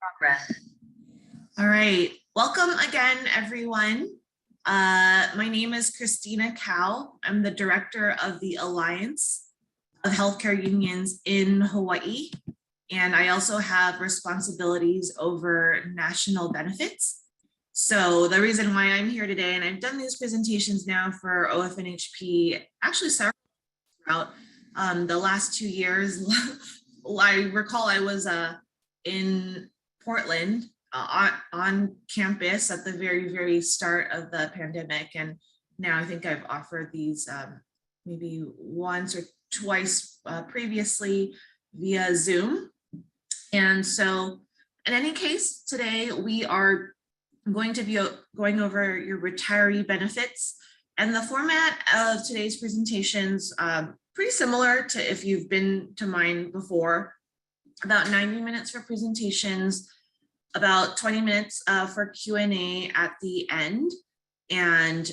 Progress. All right, welcome again, everyone. My name is Christina Cow. I'm the director of the Alliance of Healthcare Unions in Hawaii, and I also have responsibilities over national benefits. So the reason why I'm here today, and I've done these presentations now for OFNHP, actually several throughout the last 2 years. I recall I was in Portland on campus at the very start of the pandemic, and now I think I've offered these maybe once or twice previously via Zoom. And so in any case, today we are going to be going over your retiree benefits, and the format of today's presentations pretty similar to if you've been to mine before. About 90 minutes for presentations, about 20 minutes for Q&A at the end. And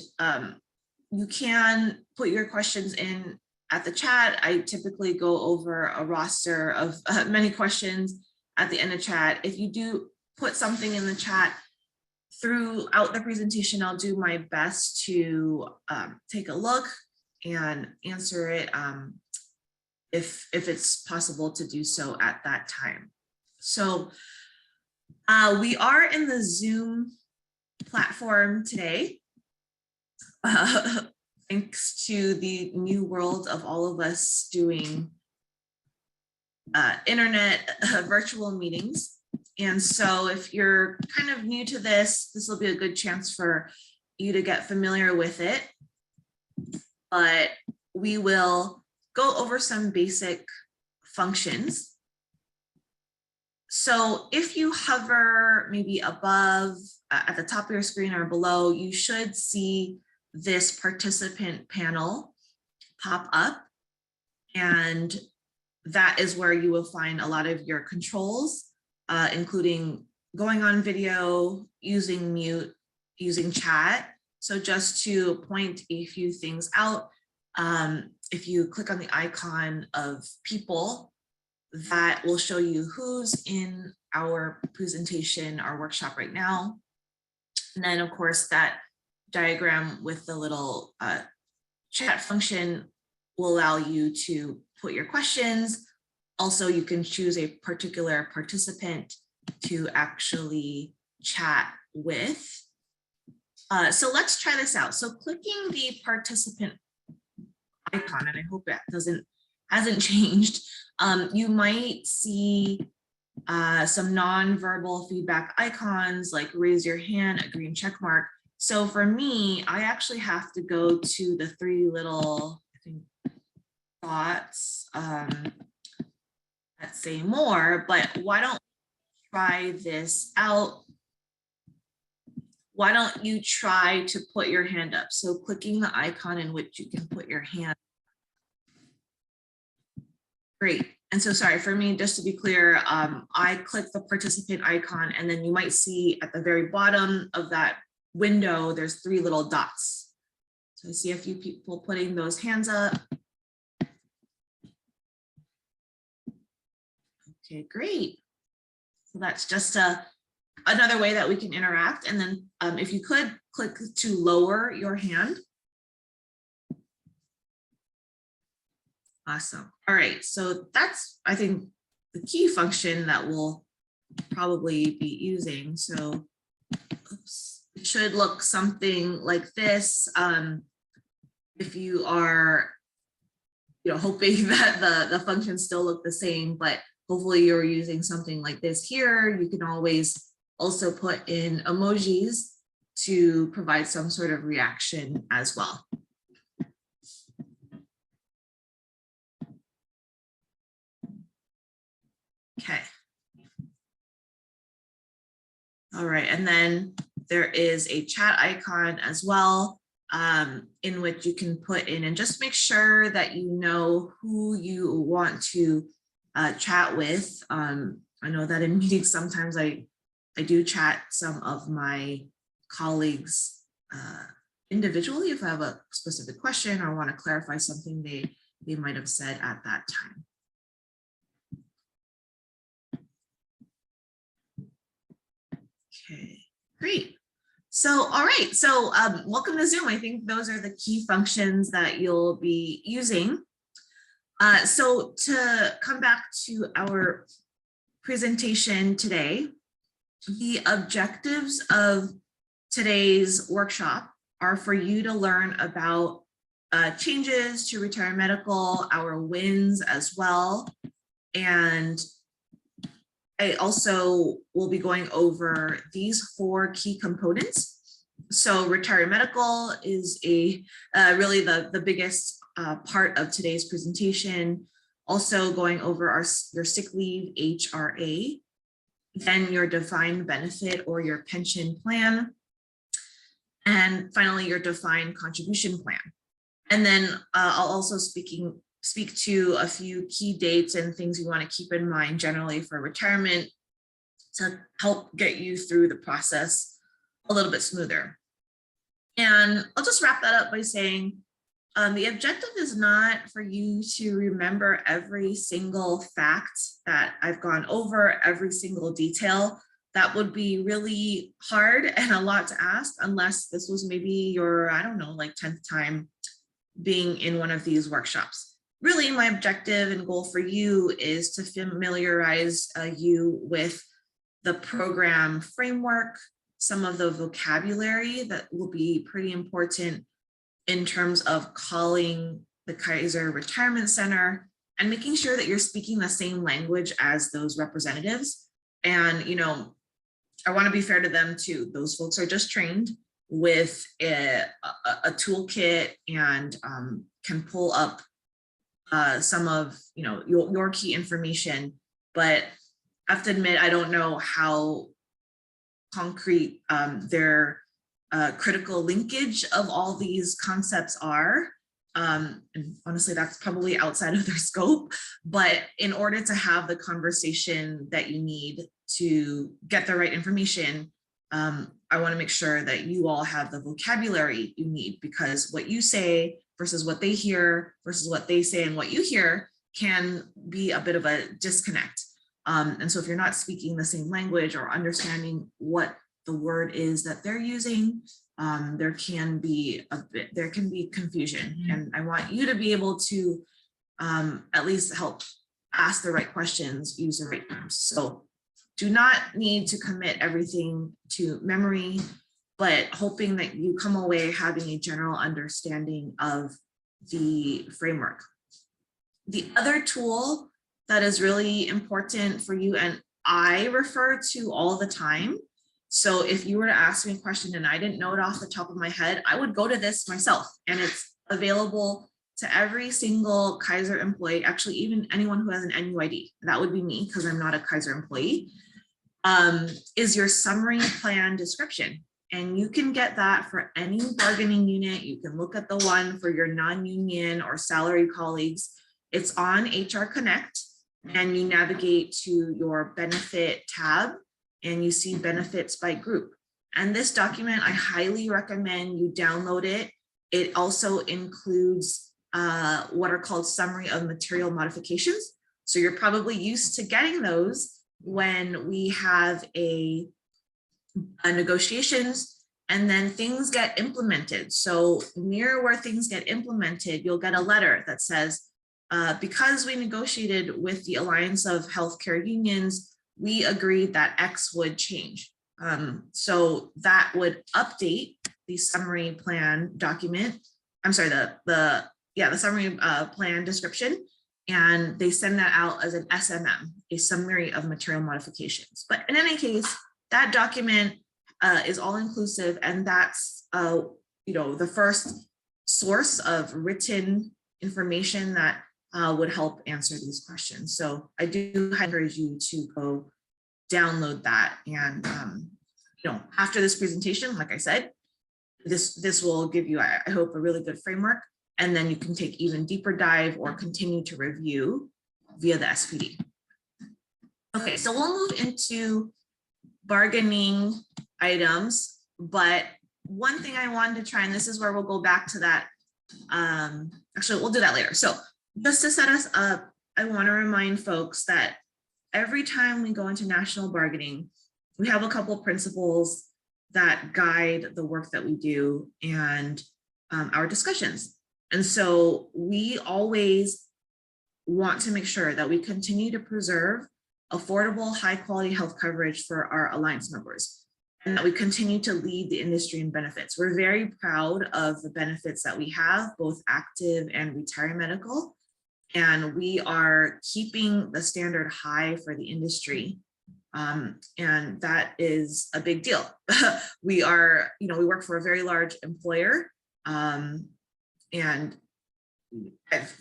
you can put your questions in at the chat. I typically go over a roster of many questions at the end of chat. If you do put something in the chat throughout the presentation, I'll do my best to take a look and answer it if it's possible to do so at that time. So we are in the Zoom platform today, thanks to the new world of all of us doing internet virtual meetings. And so if you're kind of new to this will be a good chance for you to get familiar with it. But we will go over some basic functions. So if you hover maybe above at the top of your screen or below, you should see this participant panel pop up, and that is where you will find a lot of your controls, including going on video, using mute, using chat. So just to point a few things out, if you click on the icon of people, that will show you who's in our presentation, our workshop right now. And then of course that diagram with the little chat function will allow you to put your questions. Also, you can choose a particular participant to actually chat with. So let's try this out. So clicking the participant icon, and I hope that hasn't changed. You might see some non-verbal feedback icons like raise your hand, a green check mark. So for me, I actually have to go to the three little, I think, dots that say more, but why don't we try this out? Why don't you try to put your hand up? So clicking the icon in which you can put your hand. Great. And so sorry, for me, just to be clear, I click the participant icon, and then you might see at the very bottom of that window, there's three little dots. So I see a few people putting those hands up. Okay, great. So that's just another way that we can interact. And then if you could click to lower your hand. Awesome. All right, so that's, I think, the key function that we'll probably be using. So oops, it should look something like this. If you are, hoping that the functions still look the same, but hopefully you're using something like this here. You can always also put in emojis to provide some sort of reaction as well. Okay. All right, and then there is a chat icon as well, in which you can put in, and just make sure that you know who you want to chat with. I know that in meetings sometimes I do chat some of my colleagues individually if I have a specific question or want to clarify something they might have said at that time. Okay, great. So, all right. So welcome to Zoom. I think those are the key functions that you'll be using. So to come back to our presentation today, the objectives of today's workshop are for you to learn about changes to Retiree Medical, our wins as well. And I also will be going over these 4 key components. So Retiree Medical is really the biggest part of today's presentation. Also going over your sick leave HRA, then your defined benefit or your pension plan, and finally your defined contribution plan. And then I'll also speak to a few key dates and things you want to keep in mind generally for retirement to help get you through the process a little bit smoother. And I'll just wrap that up by saying the objective is not for you to remember every single fact that I've gone over, every single detail. That would be really hard and a lot to ask unless this was maybe your, I don't know, like 10th time being in one of these workshops. Really, my objective and goal for you is to familiarize you with the program framework, some of the vocabulary that will be pretty important in terms of calling the Kaiser Retirement Center and making sure that you're speaking the same language as those representatives. And, you know, I want to be fair to them too. Those folks are just trained with a toolkit and can pull up some of your key information, but I have to admit I don't know how concrete their critical linkage of all these concepts are. And honestly, that's probably outside of their scope, but in order to have the conversation that you need to get the right information, I want to make sure that you all have the vocabulary you need, because what you say versus what they hear versus what they say and what you hear can be a bit of a disconnect. And so if you're not speaking the same language or understanding what the word is that they're using, there can be confusion. And I want you to be able to at least help ask the right questions, use the right terms. So do not need to commit everything to memory, but hoping that you come away having a general understanding of the framework. The other tool that is really important for you and I refer to all the time. So if you were to ask me a question and I didn't know it off the top of my head, I would go to this myself, and it's available to every single Kaiser employee, actually even anyone who has an NUID. That would be me because I'm not a Kaiser employee. Is your summary plan description. And you can get that for any bargaining unit. You can look at the one for your non-union or salary colleagues. It's on HR Connect, and you navigate to your benefit tab and you see benefits by group. And this document, I highly recommend you download it. It also includes what are called summary of material modifications. So you're probably used to getting those when we have a negotiations and then things get implemented. So near where things get implemented, you'll get a letter that says, because we negotiated with the Alliance of Healthcare Unions, we agreed that X would change. So that would update the summary plan document. I'm sorry, the summary plan description. And they send that out as an SMM, a summary of material modifications. But in any case, that document is all inclusive, and that's the first source of written information that would help answer these questions. So I do encourage you to go download that. And after this presentation, like I said, this will give you, I hope, a really good framework. And then you can take even deeper dive or continue to review via the SPD. Okay, so we'll move into bargaining items, but one thing I wanted to try, and this is where we'll go back to that. Actually, we'll do that later. So just to set us up, I want to remind folks that every time we go into national bargaining, we have a couple principles that guide the work that we do and our discussions. And so we always want to make sure that we continue to preserve affordable, high quality health coverage for our Alliance members, and that we continue to lead the industry in benefits. We're very proud of the benefits that we have, both active and retiree medical, and we are keeping the standard high for the industry. And that is a big deal. We are, we work for a very large employer. And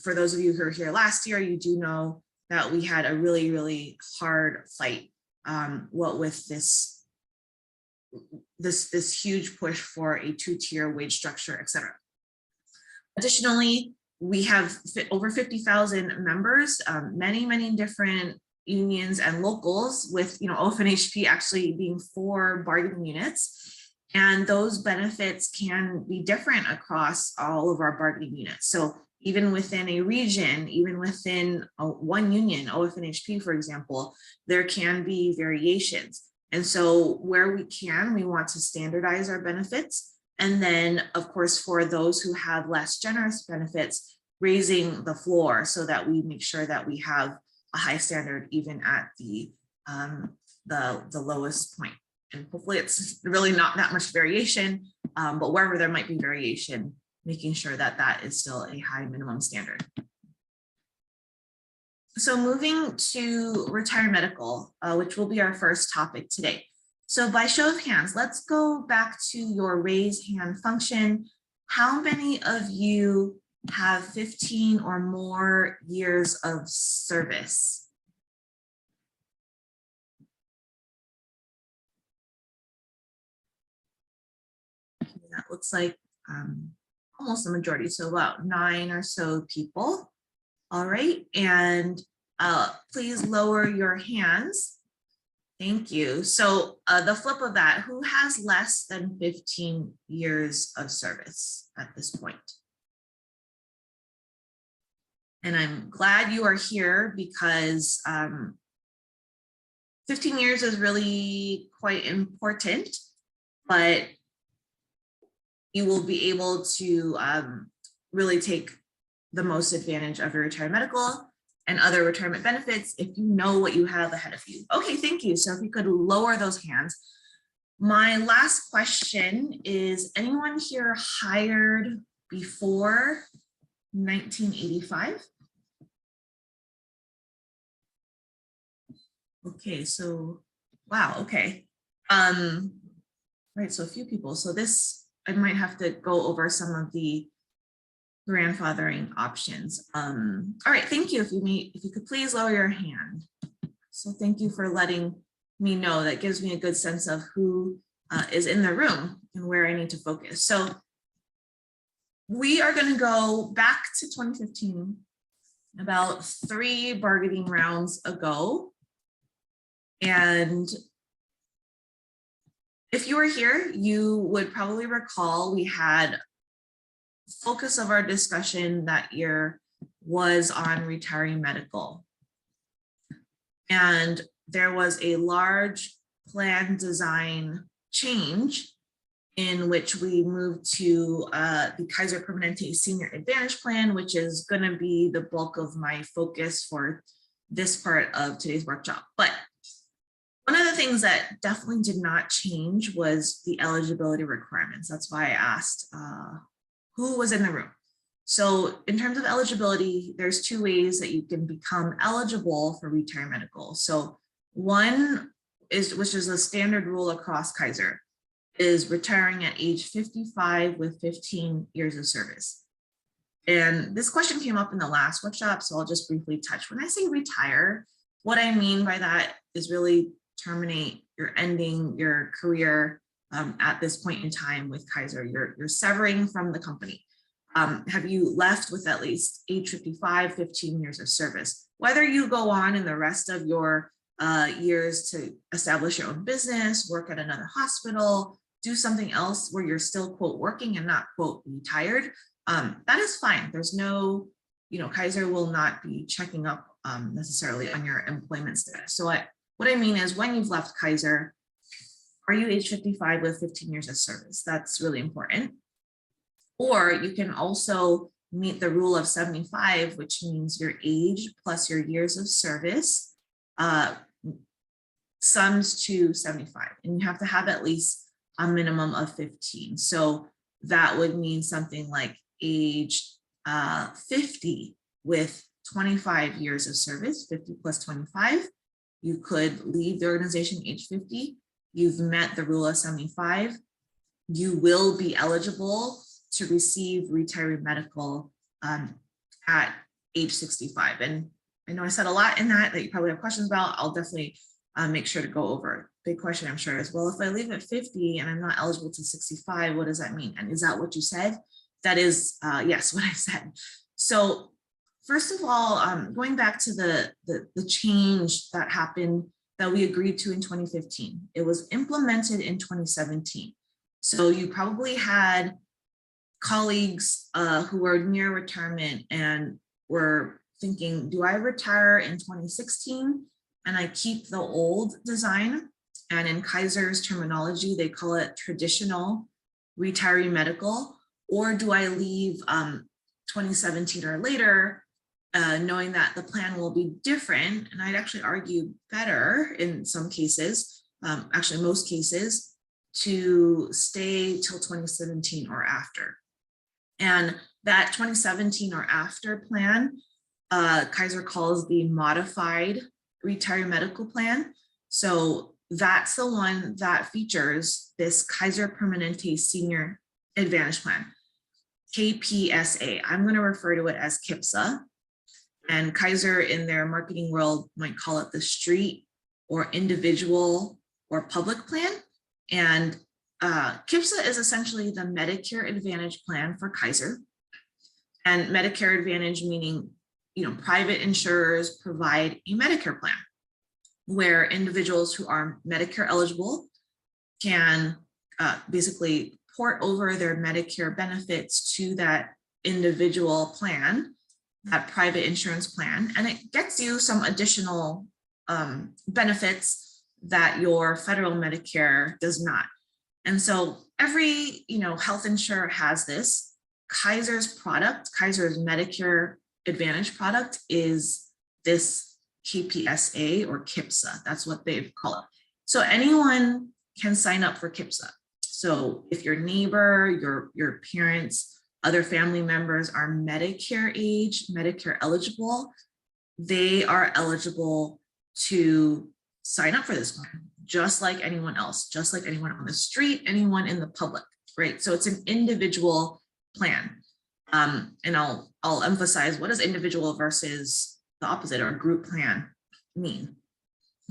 for those of you who were here last year, you do know that we had a really, really hard fight, what with this huge push for a 2-tier wage structure, et cetera. Additionally, we have over 50,000 members, many different unions and locals, with OFNHP actually being 4 bargaining units, and those benefits can be different across all of our bargaining units. So even within a region, even within one union, OFNHP, for example, there can be variations. And so where we can, we want to standardize our benefits. And then, of course, for those who have less generous benefits, raising the floor so that we make sure that we have a high standard even at the lowest point. And hopefully it's really not that much variation, but wherever there might be variation, making sure that that is still a high minimum standard. So moving to retiree medical, which will be our first topic today. So by show of hands, let's go back to your raise hand function. How many of you have 15 or more years of service? That looks like almost the majority, so about 9 or so people. All right, and please lower your hands. Thank you. So the flip of that, who has less than 15 years of service at this point? And I'm glad you are here because 15 years is really quite important, but you will be able to really take the most advantage of your retirement medical and other retirement benefits if you know what you have ahead of you. Okay, thank you. So if you could lower those hands. My last question is, anyone here hired before 1985? Okay, so wow, okay. Right, so a few people. So this, I might have to go over some of the grandfathering options. All right, thank you. If you could please lower your hand. So thank you for letting me know. That gives me a good sense of who is in the room and where I need to focus. So we are going to go back to 2015, about 3 bargaining rounds ago. And if you were here, you would probably recall we had focus of our discussion that year was on retiree medical. And there was a large plan design change in which we moved to the Kaiser Permanente Senior Advantage Plan, which is going to be the bulk of my focus for this part of today's workshop. But one of the things that definitely did not change was the eligibility requirements. That's why I asked who was in the room. So in terms of eligibility, there's 2 ways that you can become eligible for retiree medical. So one is, which is a standard rule across Kaiser, is retiring at age 55 with 15 years of service. And this question came up in the last workshop, so I'll just briefly touch. When I say retire, what I mean by that is really terminate, you're ending your career at this point in time with Kaiser. You're severing from the company. Have you left with at least age 55, 15 years of service? Whether you go on in the rest of your years to establish your own business, work at another hospital, do something else where you're still, quote, working and not, quote, retired, that is fine. There's no, Kaiser will not be checking up necessarily on your employment status. So what I mean is when you've left Kaiser, Are you age 55 with 15 years of service? That's really important. Or you can also meet the rule of 75, which means your age plus your years of service sums to 75. And you have to have at least a minimum of 15. So that would mean something like age 50 with 25 years of service, 50 plus 25. You could leave the organization age 50. You've met the rule of 75. You will be eligible to receive retiree medical at age 65. And I know I said a lot in that you probably have questions about. I'll definitely make sure to go over. Big question, I'm sure, is, well, if I leave at 50 and I'm not eligible to 65, what does that mean? And is that what you said? That is, yes, what I said. So first of all, going back to the change that happened that we agreed to in 2015, it was implemented in 2017. So you probably had colleagues who were near retirement and were thinking, do I retire in 2016 and I keep the old design? And in Kaiser's terminology, they call it traditional retiree medical. Or do I leave 2017 or later, knowing that the plan will be different? And I'd actually argue better in some cases, actually most cases, to stay till 2017 or after. And that 2017 or after plan, Kaiser calls the modified retiree medical plan. So that's the one that features this Kaiser Permanente Senior Advantage Plan, KPSA. I'm going to refer to it as KPSA. And Kaiser in their marketing world might call it the street or individual or public plan. And KPSA is essentially the Medicare Advantage plan for Kaiser. And Medicare Advantage meaning, private insurers provide a Medicare plan where individuals who are Medicare eligible can basically port over their Medicare benefits to that individual plan, that private insurance plan, and it gets you some additional benefits that your federal Medicare does not. And so every health insurer has this. Kaiser's product, Kaiser's Medicare Advantage product, is this KPSA or KPSA. That's what they call it. So anyone can sign up for KPSA. So if your neighbor, your parents, other family members are Medicare age, Medicare eligible, they are eligible to sign up for this plan, just like anyone else, just like anyone on the street, anyone in the public, right? So it's an individual plan. And I'll emphasize, what does individual versus the opposite or group plan mean?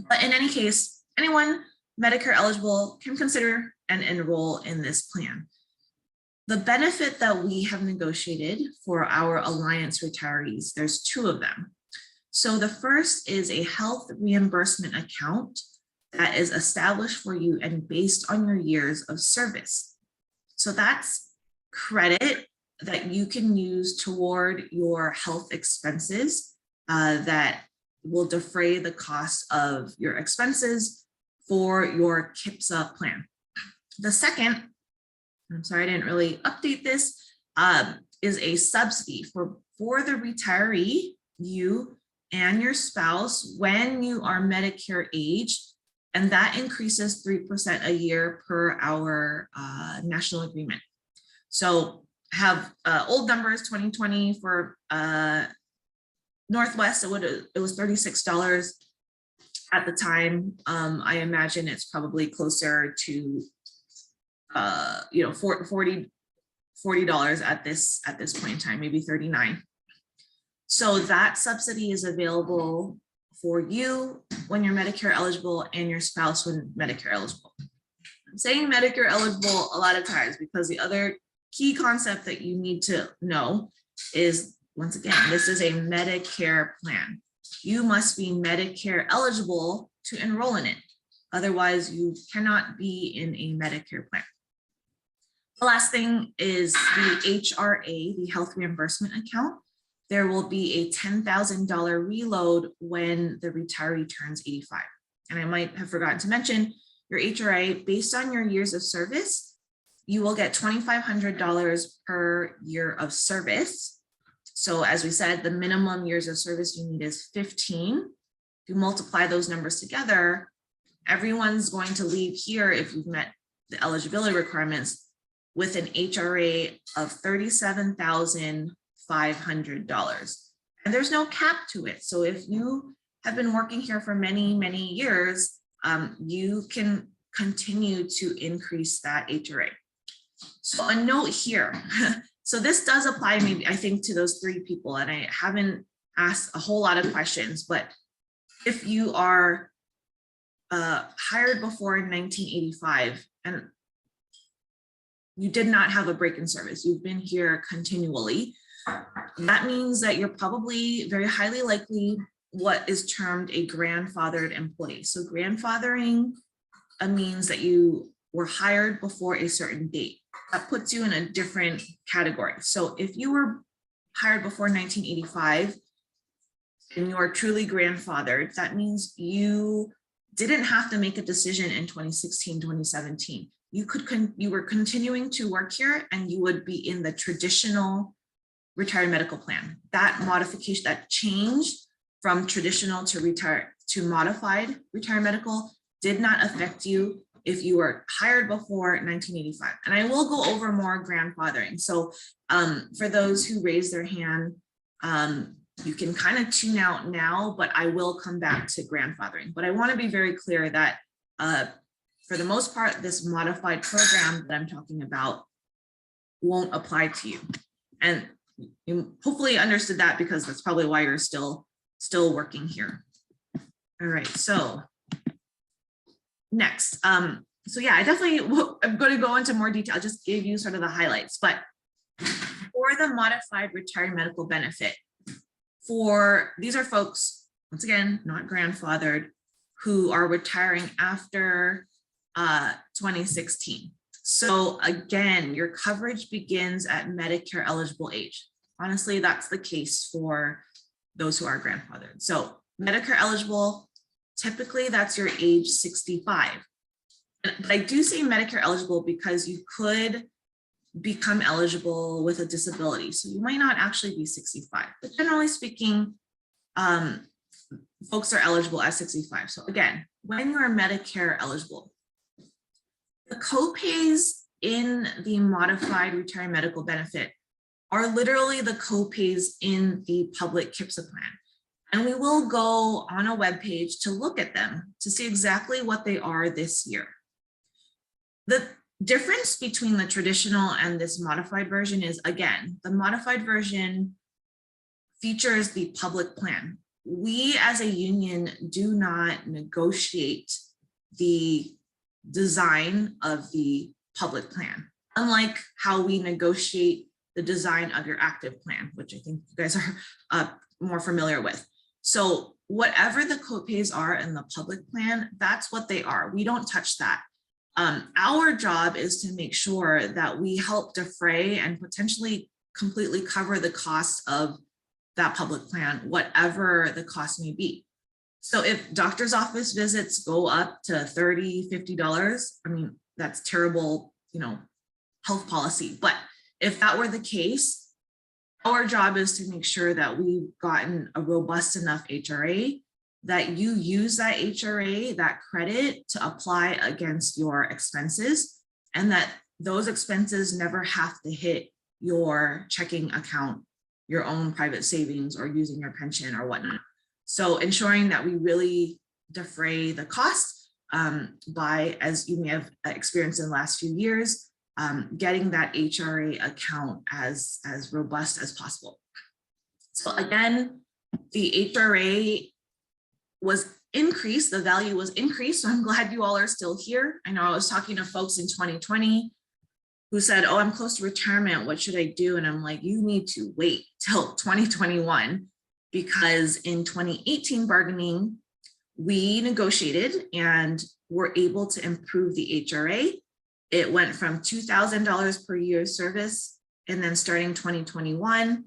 But in any case, anyone Medicare eligible can consider and enroll in this plan. The benefit that we have negotiated for our Alliance retirees, there's two of them. So the first is a health reimbursement account that is established for you and based on your years of service. So that's credit that you can use toward your health expenses that will defray the cost of your expenses for your KPSA plan. The second, I'm sorry, I didn't really update this, is a subsidy for the retiree, you and your spouse, when you are Medicare age, and that increases 3% a year per our national agreement. So have old numbers, 2020 for Northwest, it was $36 at the time. I imagine it's probably closer to $40 at this point in time, maybe $39. So that subsidy is available for you when you're Medicare eligible and your spouse when Medicare eligible. I'm saying Medicare eligible a lot of times because the other key concept that you need to know is, once again, this is a Medicare plan. You must be Medicare eligible to enroll in it. Otherwise, you cannot be in a Medicare plan. The last thing is the HRA, the health reimbursement account. There will be a $10,000 reload when the retiree turns 85. And I might have forgotten to mention, your HRA, based on your years of service, you will get $2,500 per year of service. So as we said, the minimum years of service you need is 15. If you multiply those numbers together, everyone's going to leave here, if you've met the eligibility requirements, with an HRA of $37,500. And there's no cap to it. So if you have been working here for many, many years, you can continue to increase that HRA. So a note here. So this does apply, maybe, I think, to those 3 people, and I haven't asked a whole lot of questions, but if you are hired before 1985 and you did not have a break in service, you've been here continually, that means that you're probably very highly likely what is termed a grandfathered employee. So grandfathering means that you were hired before a certain date. That puts you in a different category. So if you were hired before 1985 and you are truly grandfathered, that means you didn't have to make a decision in 2016, 2017. You were continuing to work here and you would be in the traditional retired medical plan. That modification, that change from traditional to modified retired medical did not affect you if you were hired before 1985. And I will go over more grandfathering. So for those who raise their hand, you can kind of tune out now, but I will come back to grandfathering. But I want to be very clear that for the most part, this modified program that I'm talking about won't apply to you. And you hopefully understood that, because that's probably why you're still working here. All right, so next. So yeah, I'm going to go into more detail. I just gave you sort of the highlights, but for the modified retired medical benefit, these are folks, once again, not grandfathered, who are retiring after 2016. So again, your coverage begins at Medicare eligible age. Honestly, that's the case for those who are grandfathered. So Medicare eligible, typically that's your age 65. But I do say Medicare eligible because you could become eligible with a disability. So you might not actually be 65, but generally speaking, folks are eligible at 65. So again, when you're Medicare eligible, the copays in the modified retired medical benefit are literally the copays in the public KIPSA plan. And we will go on a webpage to look at them to see exactly what they are this year. The difference between the traditional and this modified version is, again, the modified version features the public plan. We as a union do not negotiate the design of the public plan, unlike how we negotiate the design of your active plan, which I think you guys are more familiar with. So whatever the copays are in the public plan, that's what they are. We don't touch that. Our job is to make sure that we help defray and potentially completely cover the cost of that public plan, whatever the cost may be. So if doctor's office visits go up to $30, $50, I mean, that's terrible, health policy. But if that were the case, our job is to make sure that we've gotten a robust enough HRA that you use that HRA, that credit, to apply against your expenses, and that those expenses never have to hit your checking account, your own private savings, or using your pension or whatnot. So ensuring that we really defray the cost by, as you may have experienced in the last few years, getting that HRA account as robust as possible. So again, the HRA was increased, the value was increased. So I'm glad you all are still here. I know I was talking to folks in 2020 who said, oh, I'm close to retirement, what should I do? And I'm like, you need to wait till 2021, because in 2018 bargaining, we negotiated and were able to improve the HRA. It went from $2,000 per year of service, and then starting 2021,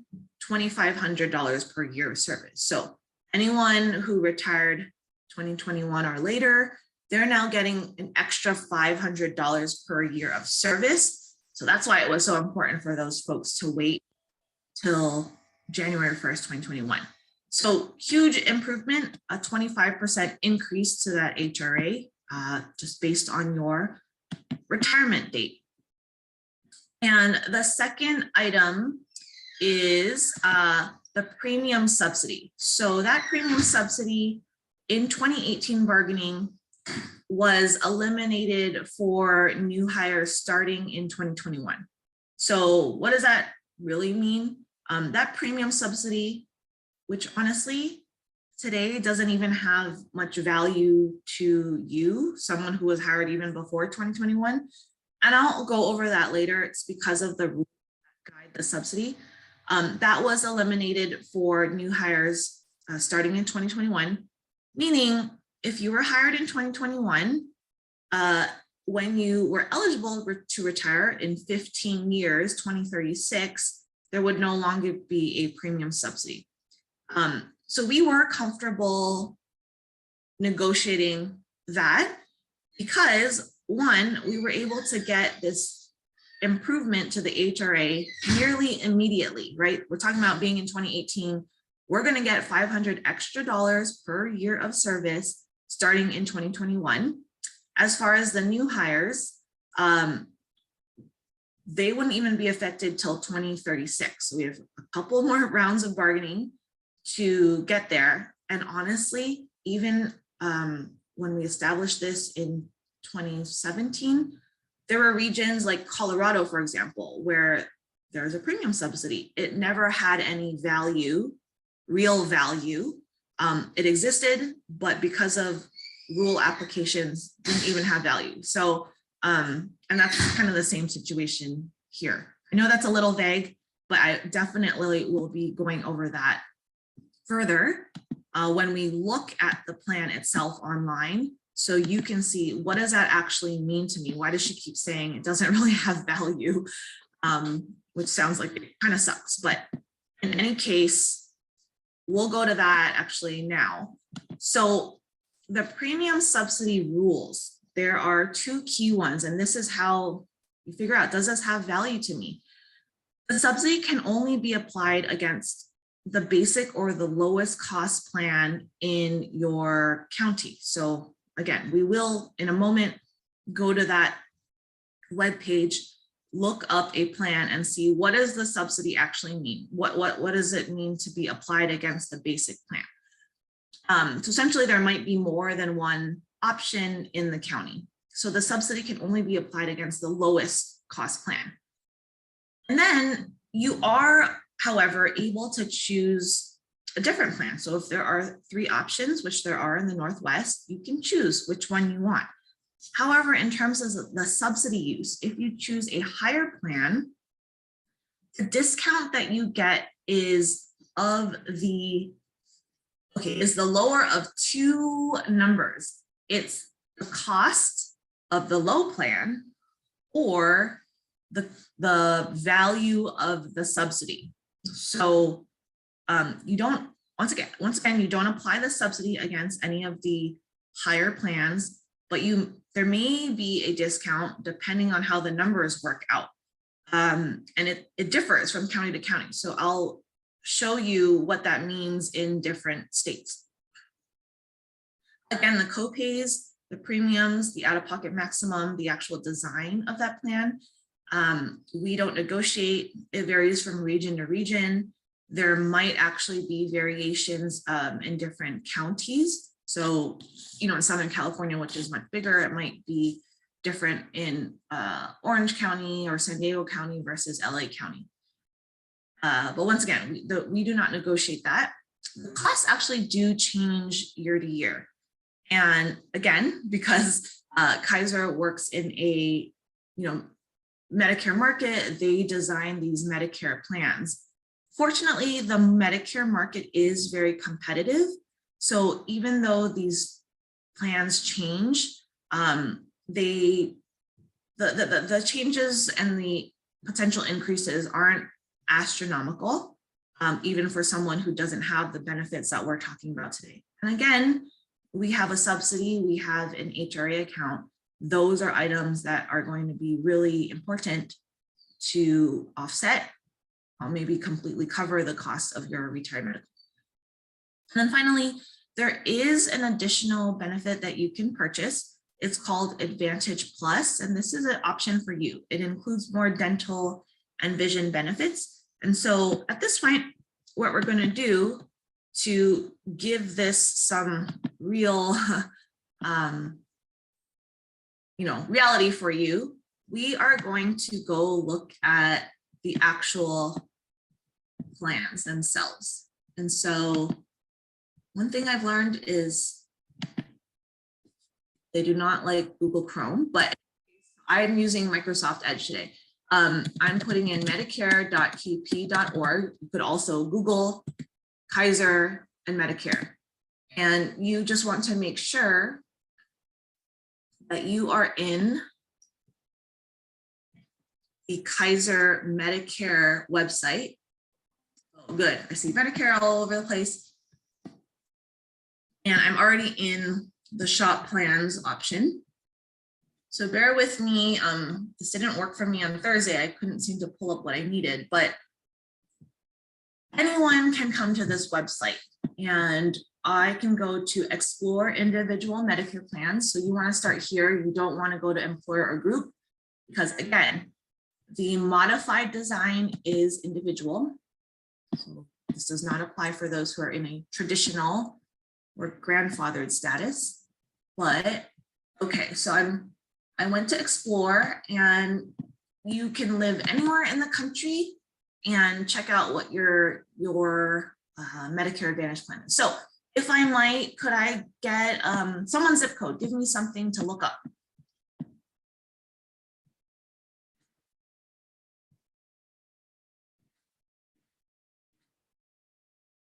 $2,500 per year of service. So anyone who retired 2021 or later they're now getting an extra $500 per year of service. So that's why it was so important for those folks to wait till January 1st, 2021. So huge improvement, a 25% increase to that HRA, just based on your retirement date. And the second item is the premium subsidy. So that premium subsidy in 2018 bargaining was eliminated for new hires starting in 2021. So what does that really mean? That premium subsidy, which honestly today doesn't even have much value to you, someone who was hired even before 2021. And I'll go over that later. It's because of the rule that guide the subsidy. That was eliminated for new hires starting in 2021, meaning if you were hired in 2021, when you were eligible to retire in 15 years, 2036, there would no longer be a premium subsidy. So we were comfortable negotiating that because, one, we were able to get this improvement to the HRA nearly immediately, right? We're talking about being in 2018. We're going to get $500 extra per year of service starting in 2021. As far as the new hires, they wouldn't even be affected till 2036. So we have a couple more rounds of bargaining to get there. And honestly, even when we established this in 2017, there were regions like Colorado, for example, where there's a premium subsidy. It never had any value, real value. It existed, but because of rule applications, didn't even have value. So, and that's kind of the same situation here. I know that's a little vague, but I definitely will be going over that further when we look at the plan itself online, so you can see what does that actually mean to me? Why does she keep saying it doesn't really have value? Which sounds like it kind of sucks, but in any case, we'll go to that actually now. So the premium subsidy rules, there are two key ones, and this is how you figure out, does this have value to me? The subsidy can only be applied against the basic or the lowest cost plan in your county. So again, we will in a moment go to that webpage, look up a plan and see what does the subsidy actually mean? What does it mean to be applied against the basic plan? So essentially there might be more than one option in the county. So the subsidy can only be applied against the lowest cost plan. And then you are, however, able to choose a different plan. So if there are 3 options, which there are in the Northwest, you can choose which one you want. However, in terms of the subsidy use, if you choose a higher plan, the discount that you get is the lower of 2 numbers. It's the cost of the low plan or the value of the subsidy. So you don't, once again, you don't apply the subsidy against any of the higher plans, but there may be a discount depending on how the numbers work out. And it differs from county to county. So I'll show you what that means in different states. Again, the copays, the premiums, the out-of-pocket maximum, the actual design of that plan, we don't negotiate. It varies from region to region. There might actually be variations in different counties. So, in Southern California, which is much bigger, it might be different in Orange County or San Diego County versus LA County. But once again, we do not negotiate that. The costs actually do change year to year. And again, because Kaiser works in a Medicare market, they design these Medicare plans. Fortunately, the Medicare market is very competitive. So even though these plans change, the changes and the potential increases aren't astronomical, even for someone who doesn't have the benefits that we're talking about today. And again, we have a subsidy, we have an HRA account, those are items that are going to be really important to offset or maybe completely cover the cost of your retirement. And then finally, there is an additional benefit that you can purchase. It's called Advantage Plus, and this is an option for you. It includes more dental and vision benefits. And so at this point, what we're going to do to give this some real reality for you, we are going to go look at the actual plans themselves. And so one thing I've learned is they do not like Google Chrome, but I'm using Microsoft Edge today. I'm putting in medicare.kp.org. You could also Google Kaiser and Medicare. And you just want to make sure that you are in the Kaiser Medicare website. Oh, good. I see Medicare all over the place. And I'm already in the shop plans option. So bear with me. This didn't work for me on Thursday. I couldn't seem to pull up what I needed, but anyone can come to this website and I can go to explore individual Medicare plans. So you want to start here. You don't want to go to employer or group because again, the modified design is individual. So this does not apply for those who are in a traditional or grandfathered status. But okay, so I went to explore and you can live anywhere in the country and check out what your Medicare Advantage plan is. So if I might, could I get someone's zip code? Give me something to look up.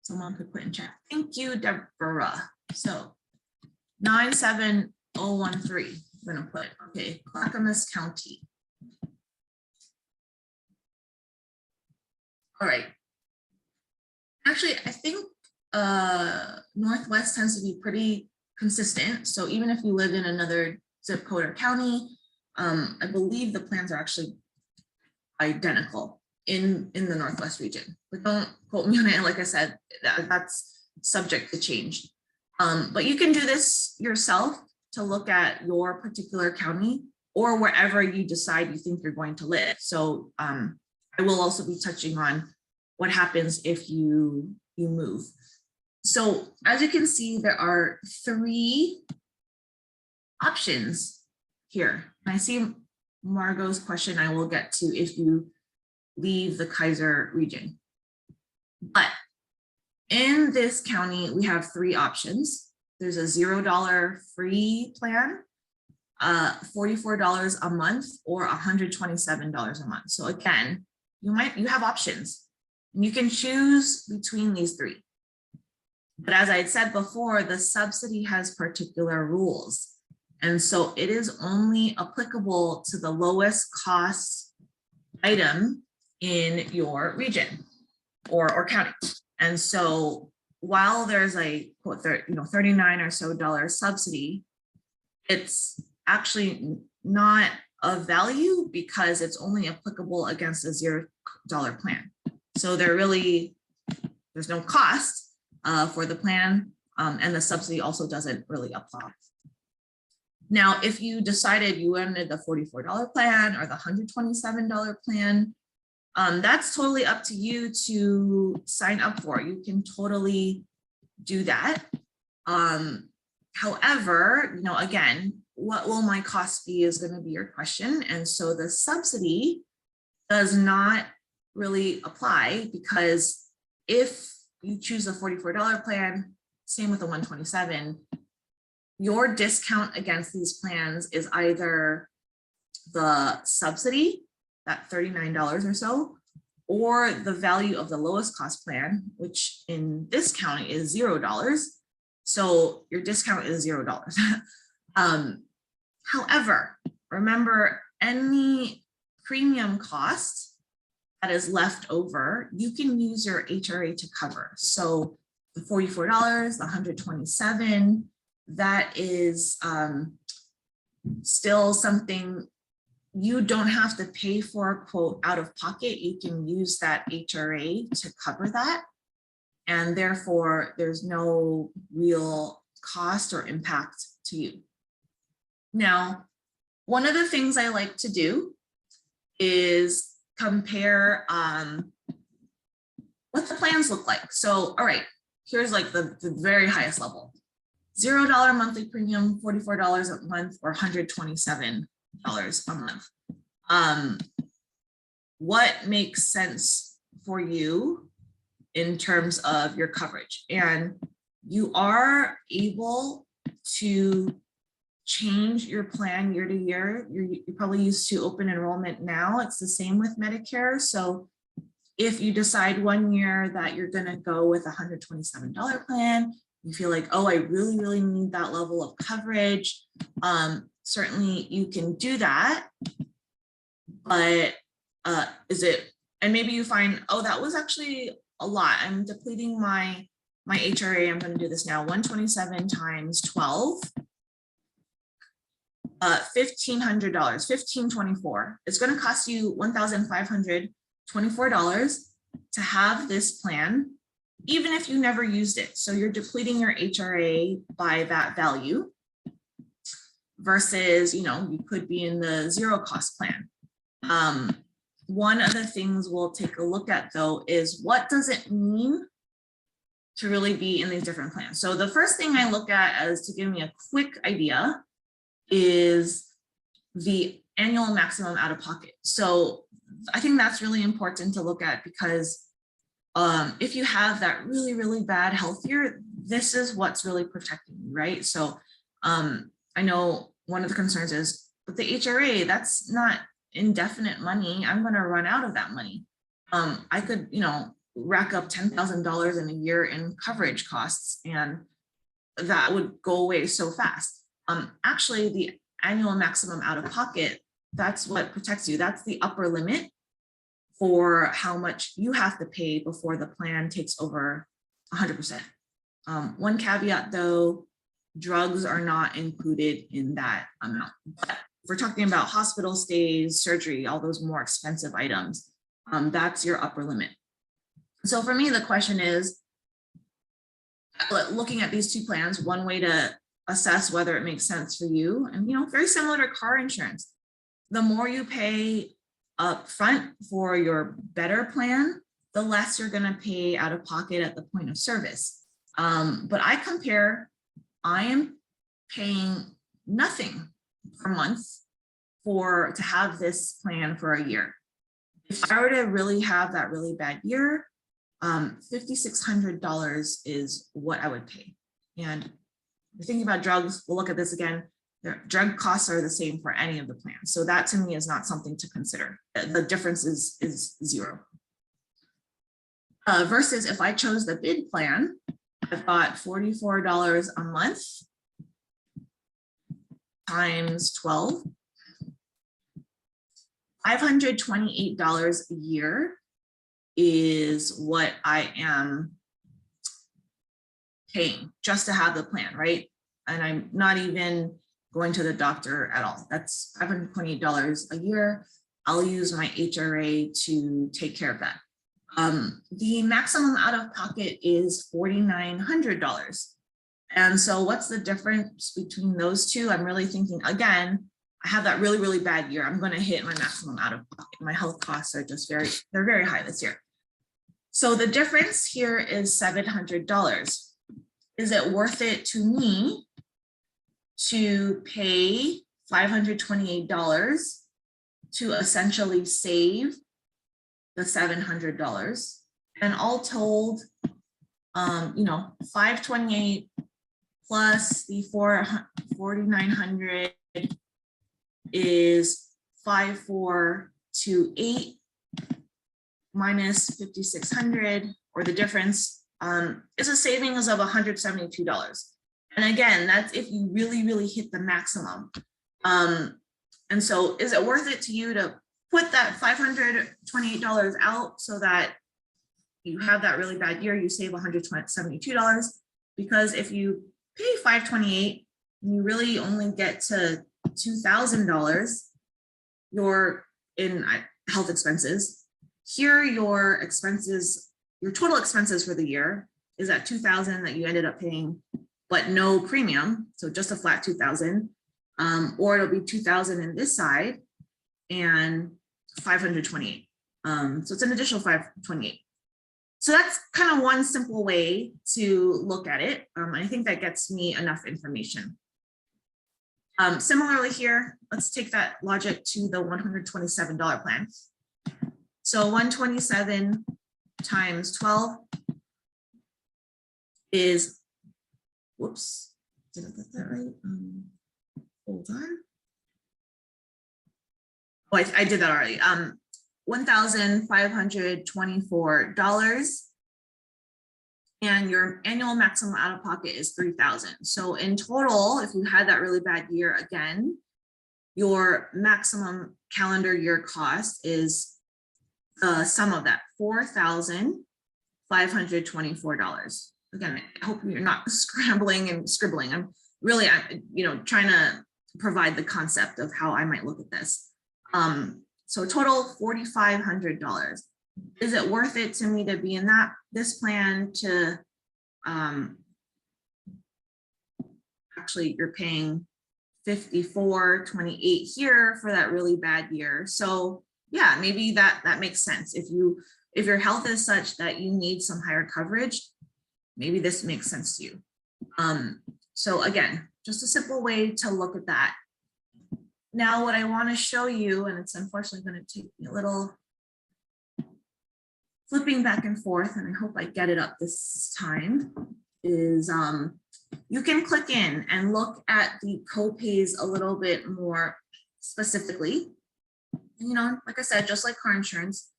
Someone could put in chat. Thank you, Deborah. So 97013, I'm gonna put, okay, Clackamas County. All right. Actually, I think Northwest tends to be pretty consistent. So even if you live in another zip code or county, I believe the plans are actually identical in the Northwest region. But don't quote me on it. Like I said, that's subject to change. But you can do this yourself to look at your particular county or wherever you decide you think you're going to live. So I will also be touching on what happens if you move. So as you can see, there are 3 options here. And I see Margot's question I will get to if you leave the Kaiser region. But in this county, we have 3 options. There's a $0 free plan, $44 a month, or $127 a month. So again, you have options. And you can choose between these 3. But as I had said before, the subsidy has particular rules. And so it is only applicable to the lowest cost item in your region or county. And so while there's a quote, $39 or so subsidy, it's actually not of value because it's only applicable against a $0 plan. So there's no cost for the plan, and the subsidy also doesn't really apply. Now, if you decided you wanted the $44 plan or the $127 plan, that's totally up to you to sign up for. You can totally do that. However, again, what will my cost be is going to be your question. And so the subsidy does not really apply because if you choose the $44 plan, same with the $127, your discount against these plans is either the subsidy, that $39 or so, or the value of the lowest cost plan, which in this county is $0. So your discount is $0. However, remember, any premium cost that is left over, you can use your HRA to cover. So the $44, the $127, that is still something you don't have to pay for, quote, out of pocket. You can use that HRA to cover that. And therefore, there's no real cost or impact to you. Now, one of the things I like to do is compare what the plans look like. So, all right, here's like the very highest level. $0 monthly premium, $44 a month, or $127 a month. What makes sense for you in terms of your coverage? And you are able to change your plan year to year. You're probably used to open enrollment now. It's the same with Medicare. So if you decide one year that you're going to go with a $127 plan, you feel like, oh, I really, really need that level of coverage. Certainly you can do that, but and maybe you find, oh, that was actually a lot. I'm depleting my HRA. I'm going to do this now. 127 times 12, $1,500, $1,524. It's going to cost you $1,524 to have this plan, even if you never used it. So you're depleting your HRA by that value versus, you could be in the zero cost plan. One of the things we'll take a look at though is what does it mean to really be in these different plans. So the first thing I look at as to give me a quick idea is the annual maximum out of pocket. So I think that's really important to look at because if you have that really, really bad health year, this is what's really protecting you, right? So I know one of the concerns is with the HRA, that's not indefinite money. I'm going to run out of that money. I could, rack up $10,000 in a year in coverage costs, and that would go away so fast. Actually, the annual maximum out of pocket, that's what protects you. That's the upper limit for how much you have to pay before the plan takes over 100%. One caveat though, drugs are not included in that amount. But if we're talking about hospital stays, surgery, all those more expensive items, that's your upper limit. So for me, the question is, looking at these two plans, one way to assess whether it makes sense for you, and very similar to car insurance, the more you pay up front for your better plan, the less you're going to pay out of pocket at the point of service. But I am paying nothing per month to have this plan for a year. If I were to really have that really bad year, $5,600 is what I would pay. And if you're thinking about drugs, we'll look at this again. Drug costs are the same for any of the plans. So that to me is not something to consider. The difference is zero. Versus if I chose the bid plan, I've got $44 a month times 12, $528 a year is what I am paying just to have the plan, right? And I'm not even going to the doctor at all. That's $528 a year. I'll use my HRA to take care of that. The maximum out of pocket is $4,900. And so what's the difference between those two? I'm really thinking, again, I have that really, really bad year. I'm going to hit my maximum out of pocket. My health costs are just they're very high this year. So the difference here is $700. Is it worth it to me to pay $528 to essentially save the $700? And all told, $528 plus the $4,900 is $5,428 minus $5,600, or the difference is a savings of $172. And again, that's if you really, really hit the maximum. And so is it worth it to you to put that $528 out so that you have that really bad year, you save $172? Because if you pay $528 and you really only get to $2,000, you're in health expenses. Here, your expenses, your total expenses for the year is at $2,000 that you ended up paying, but no premium. So just a flat $2,000, or it'll be $2,000 in this side and $528. So it's an additional $528. So that's kind of one simple way to look at it. I think that gets me enough information. Similarly here, let's take that logic to the $127 plan. So 127 times 12 is, whoops, did I get that right? Hold on. Oh, I did that already. $1,524. And your annual maximum out of pocket is $3,000. So in total, if you had that really bad year again, your maximum calendar year cost is the sum of that, $4,524. Again, I hope you're not scrambling and scribbling. I'm trying to provide the concept of how I might look at this. So total $4,500. Is it worth it to me to be in this plan to actually you're paying $54.28 here for that really bad year. So yeah, maybe that makes sense. If your health is such that you need some higher coverage, maybe this makes sense to you. So again, just a simple way to look at that. Now, what I want to show you, and it's unfortunately going to take me a little flipping back and forth, and I hope I get it up this time, is you can click in and look at the copays a little bit more specifically. Like I said, just like car insurance,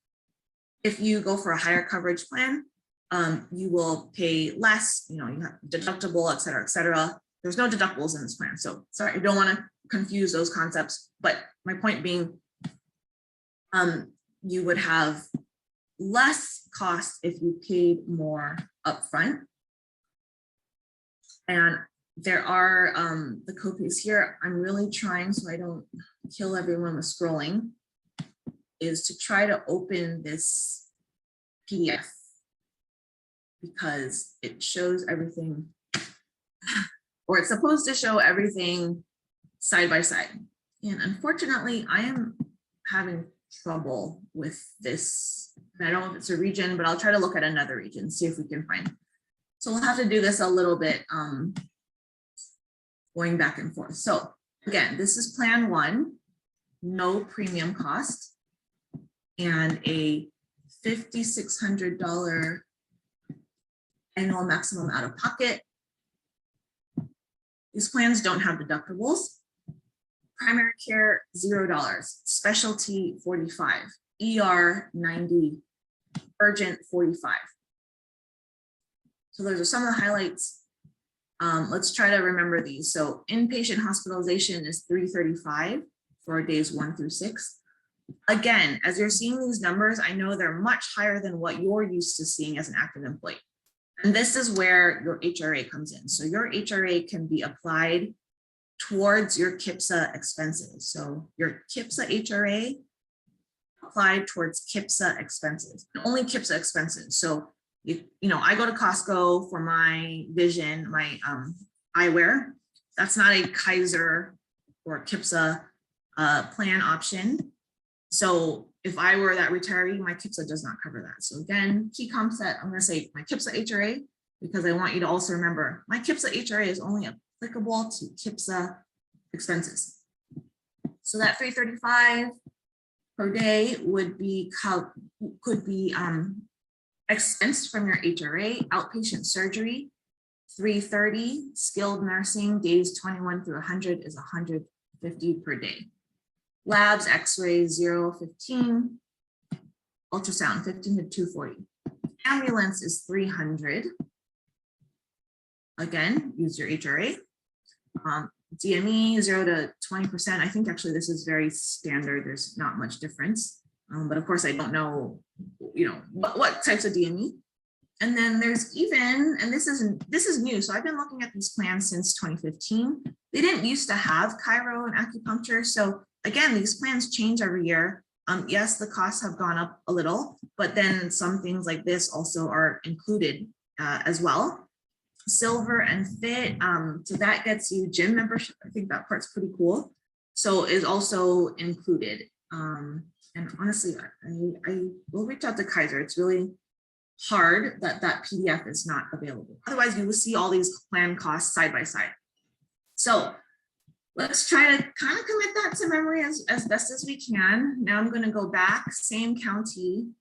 if you go for a higher coverage plan, you will pay less, you have deductible, et cetera, et cetera. There's no deductibles in this plan. So sorry, I don't want to confuse those concepts, but my point being, you would have less cost if you paid more upfront. And there are the copays here. I'm really trying, so I don't kill everyone with scrolling, is to try to open this PDF because it shows everything, or it's supposed to show everything side by side. And unfortunately, I am having trouble with this. I don't know if it's a region, but I'll try to look at another region, see if we can find. So we'll have to do this a little bit, going back and forth. So again, this is plan 1, no premium cost, and a $5,600 annual maximum out of pocket. These plans don't have deductibles. Primary care, $0. Specialty, $45. ER, $90. Urgent, $45. So those are some of the highlights. Let's try to remember these. So inpatient hospitalization is $335 for days 1 through 6. Again, as you're seeing these numbers, I know they're much higher than what you're used to seeing as an active employee. And this is where your HRA comes in. So your HRA can be applied towards your KIPSA expenses. So your KIPSA HRA applied towards KIPSA expenses, only KIPSA expenses. So I go to Costco for my vision, my eyewear. That's not a Kaiser or KIPSA plan option. So if I were that retiree, my KIPSA does not cover that. So again, key concept, I'm going to say my KIPSA HRA, because I want you to also remember my KIPSA HRA is only applicable to KIPSA expenses. So that $335 per day would be could be expensed from your HRA. Outpatient surgery, $330. Skilled nursing, days 21 through 100 is $150 per day. Labs, X-rays, 0, 15. Ultrasound, 15 to 240. Ambulance is $300. Again, use your HRA. DME, 0 to 20%. I think actually this is very standard. There's not much difference. But of course, I don't know, what types of DME. And then there's even, and this is new, so I've been looking at these plans since 2015. They didn't used to have chiro and acupuncture. So again, these plans change every year. Yes, the costs have gone up a little, but then some things like this also are included as well. Silver and fit, so that gets you gym membership. I think that part's pretty cool. So is also included. And honestly, I will reach out to Kaiser. It's really hard that that PDF is not available. Otherwise, you will see all these plan costs side by side. So let's try to kind of commit that to memory as best as we can. Now I'm going to go back, same county.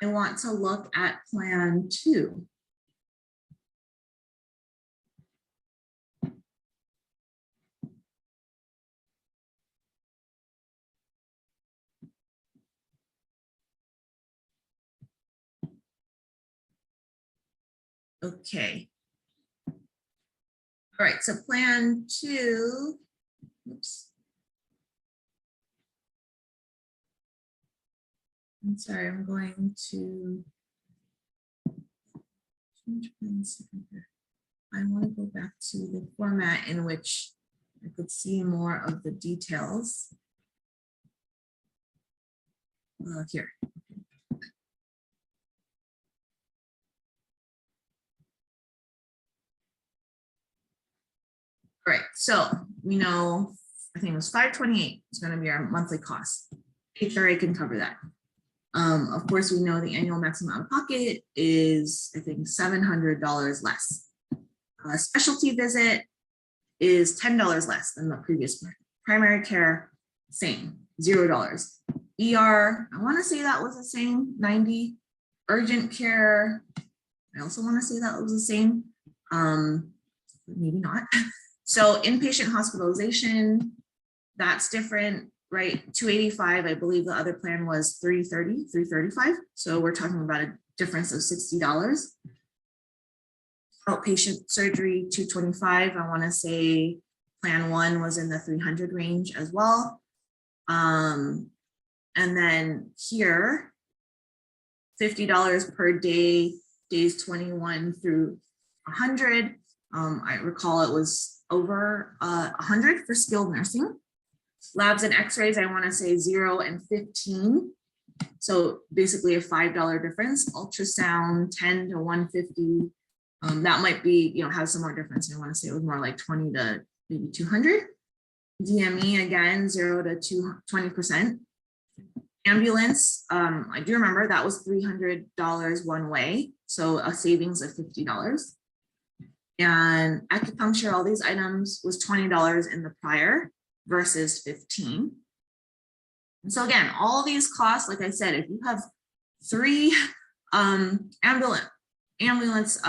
I want to look at plan 2. Okay. All right, so plan 2, oops. I'm sorry, I'm going to change plans. I want to go back to the format in which I could see more of the details. Here. All right, so we know, I think it was $528 is going to be our monthly cost. HRA can cover that. Of course, we know the annual maximum out of pocket is, I think, $700 less. A specialty visit is $10 less than the previous plan. Primary care, same, $0. ER, I want to say that was the same, 90. Urgent care, I also want to say that was the same, maybe not. So inpatient hospitalization, that's different, right? $285, I believe the other plan was $335. So we're talking about a difference of $60. Outpatient surgery, $225. I want to say plan 1 was in the 300 range as well. And then here, $50 per day, days 21 through 100. I recall it was over 100 for skilled nursing. Labs and x-rays, I want to say 0 and 15. So basically a $5 difference. Ultrasound, 10 to 150. That might be, you know, have some more difference. I want to say it was more like 20 to maybe 200. DME, again, 0 to 20%. Ambulance, I do remember that was $300 one way. So a savings of $50. And acupuncture, all these items was $20 in the prior versus 15. And so again, all these costs, like I said, if you have 3 ambulance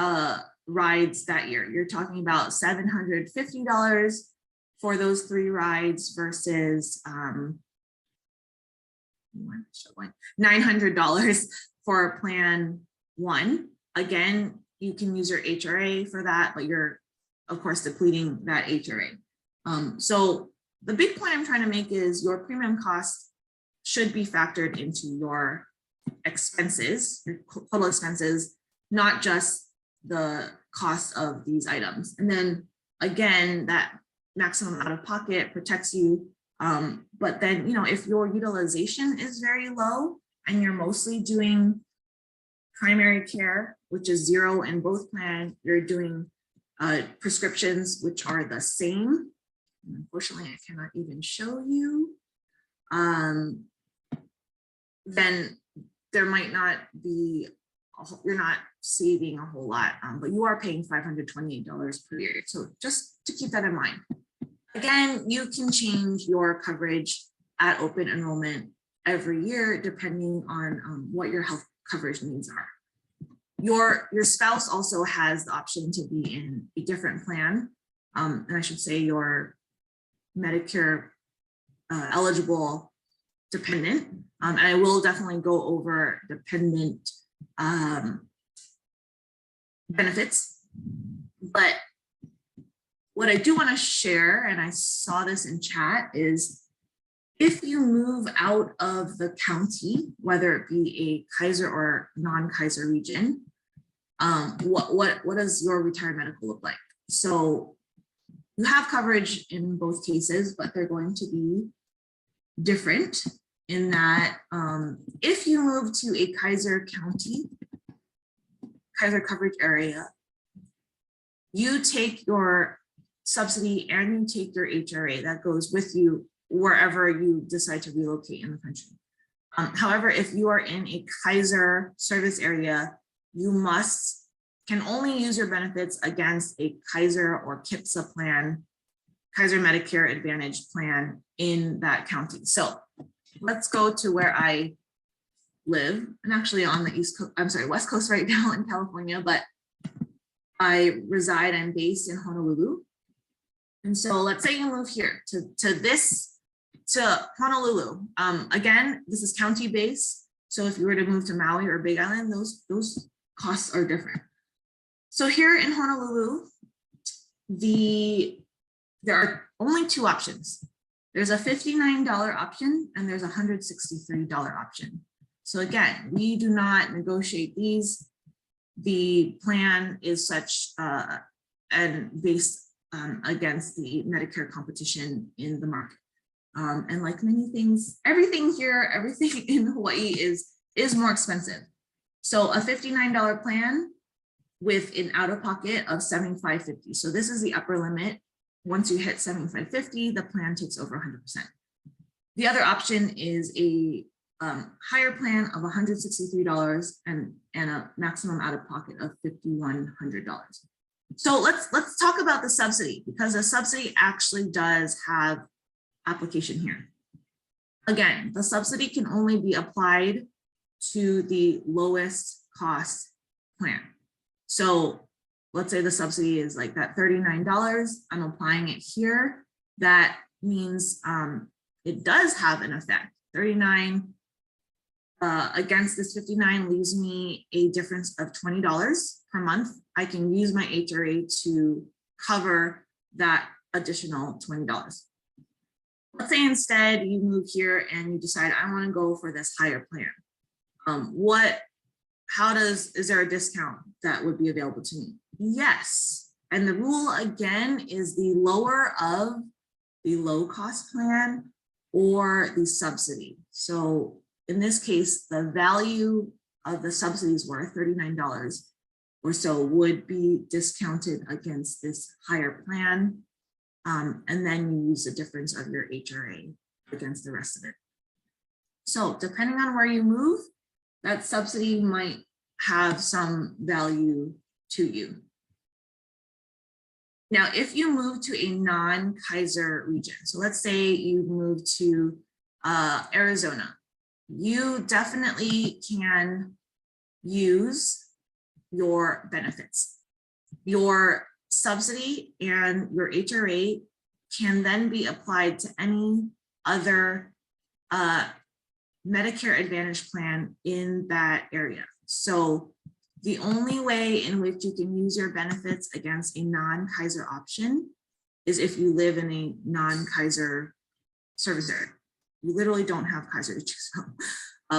rides that year, you're talking about $750 for those 3 rides versus $900 for plan 1. Again, you can use your HRA for that, but you're of course depleting that HRA. So the big point I'm trying to make is your premium cost should be factored into your expenses, your total expenses, not just the cost of these items. And then again, that maximum out of pocket protects you. But then, you know, if your utilization is very low and you're mostly doing primary care, which is 0 in both plans, you're doing prescriptions, which are the same. And unfortunately, I cannot even show you. Then there might not be, you're not saving a whole lot, but you are paying $528 per year. So just to keep that in mind. Again, you can change your coverage at open enrollment every year, depending on what your health coverage needs are. Your spouse also has the option to be in a different plan. And I should say your Medicare eligible dependent. And I will definitely go over dependent benefits. But what I do want to share, and I saw this in chat, is if you move out of the county, whether it be a Kaiser or non-Kaiser region, what does your retired medical look like? So you have coverage in both cases, but they're going to be different in that if you move to a Kaiser County, Kaiser coverage area, you take your subsidy and you take your HRA that goes with you wherever you decide to relocate in the country. However, if you are in a Kaiser service area, you can only use your benefits against a Kaiser or KIPSA plan, Kaiser Medicare Advantage plan in that county. So let's go to where I live. I'm actually on the East Coast, I'm sorry, West Coast right now in California, but I'm based in Honolulu. And so let's say you move here to Honolulu. Again, this is county based. So if you were to move to Maui or Big Island, those costs are different. So here in Honolulu, there are only two options. There's a $59 option and there's a $163 option. So again, we do not negotiate these. The plan is such and based against the Medicare competition in the market. And like many things, everything in Hawaii is more expensive. So a $59 plan with an out-of-pocket of $75.50. So this is the upper limit. Once you hit $75.50, the plan takes over 100%. The other option is a higher plan of $163 and a maximum out-of-pocket of $5,100. So let's talk about the subsidy, because the subsidy actually does have application here. Again, the subsidy can only be applied to the lowest cost plan. So let's say the subsidy is like that $39. I'm applying it here. That means it does have an effect. 39 against this 59 leaves me a difference of $20 per month. I can use my HRA to cover that additional $20. Let's say instead you move here and you decide I want to go for this higher plan. Is there a discount that would be available to me? Yes. And the rule again is the lower of the low cost plan or the subsidy. So in this case, the value of the subsidies were $39 or so would be discounted against this higher plan. And then you use the difference of your HRA against the rest of it. So depending on where you move, that subsidy might have some value to you. Now, if you move to a non-Kaiser region, so let's say you move to Arizona, you definitely can use your benefits. Your subsidy and your HRA can then be applied to any other Medicare Advantage plan in that area. So the only way in which you can use your benefits against a non-Kaiser option is if you live in a non-Kaiser service area. You literally don't have Kaiser to choose from.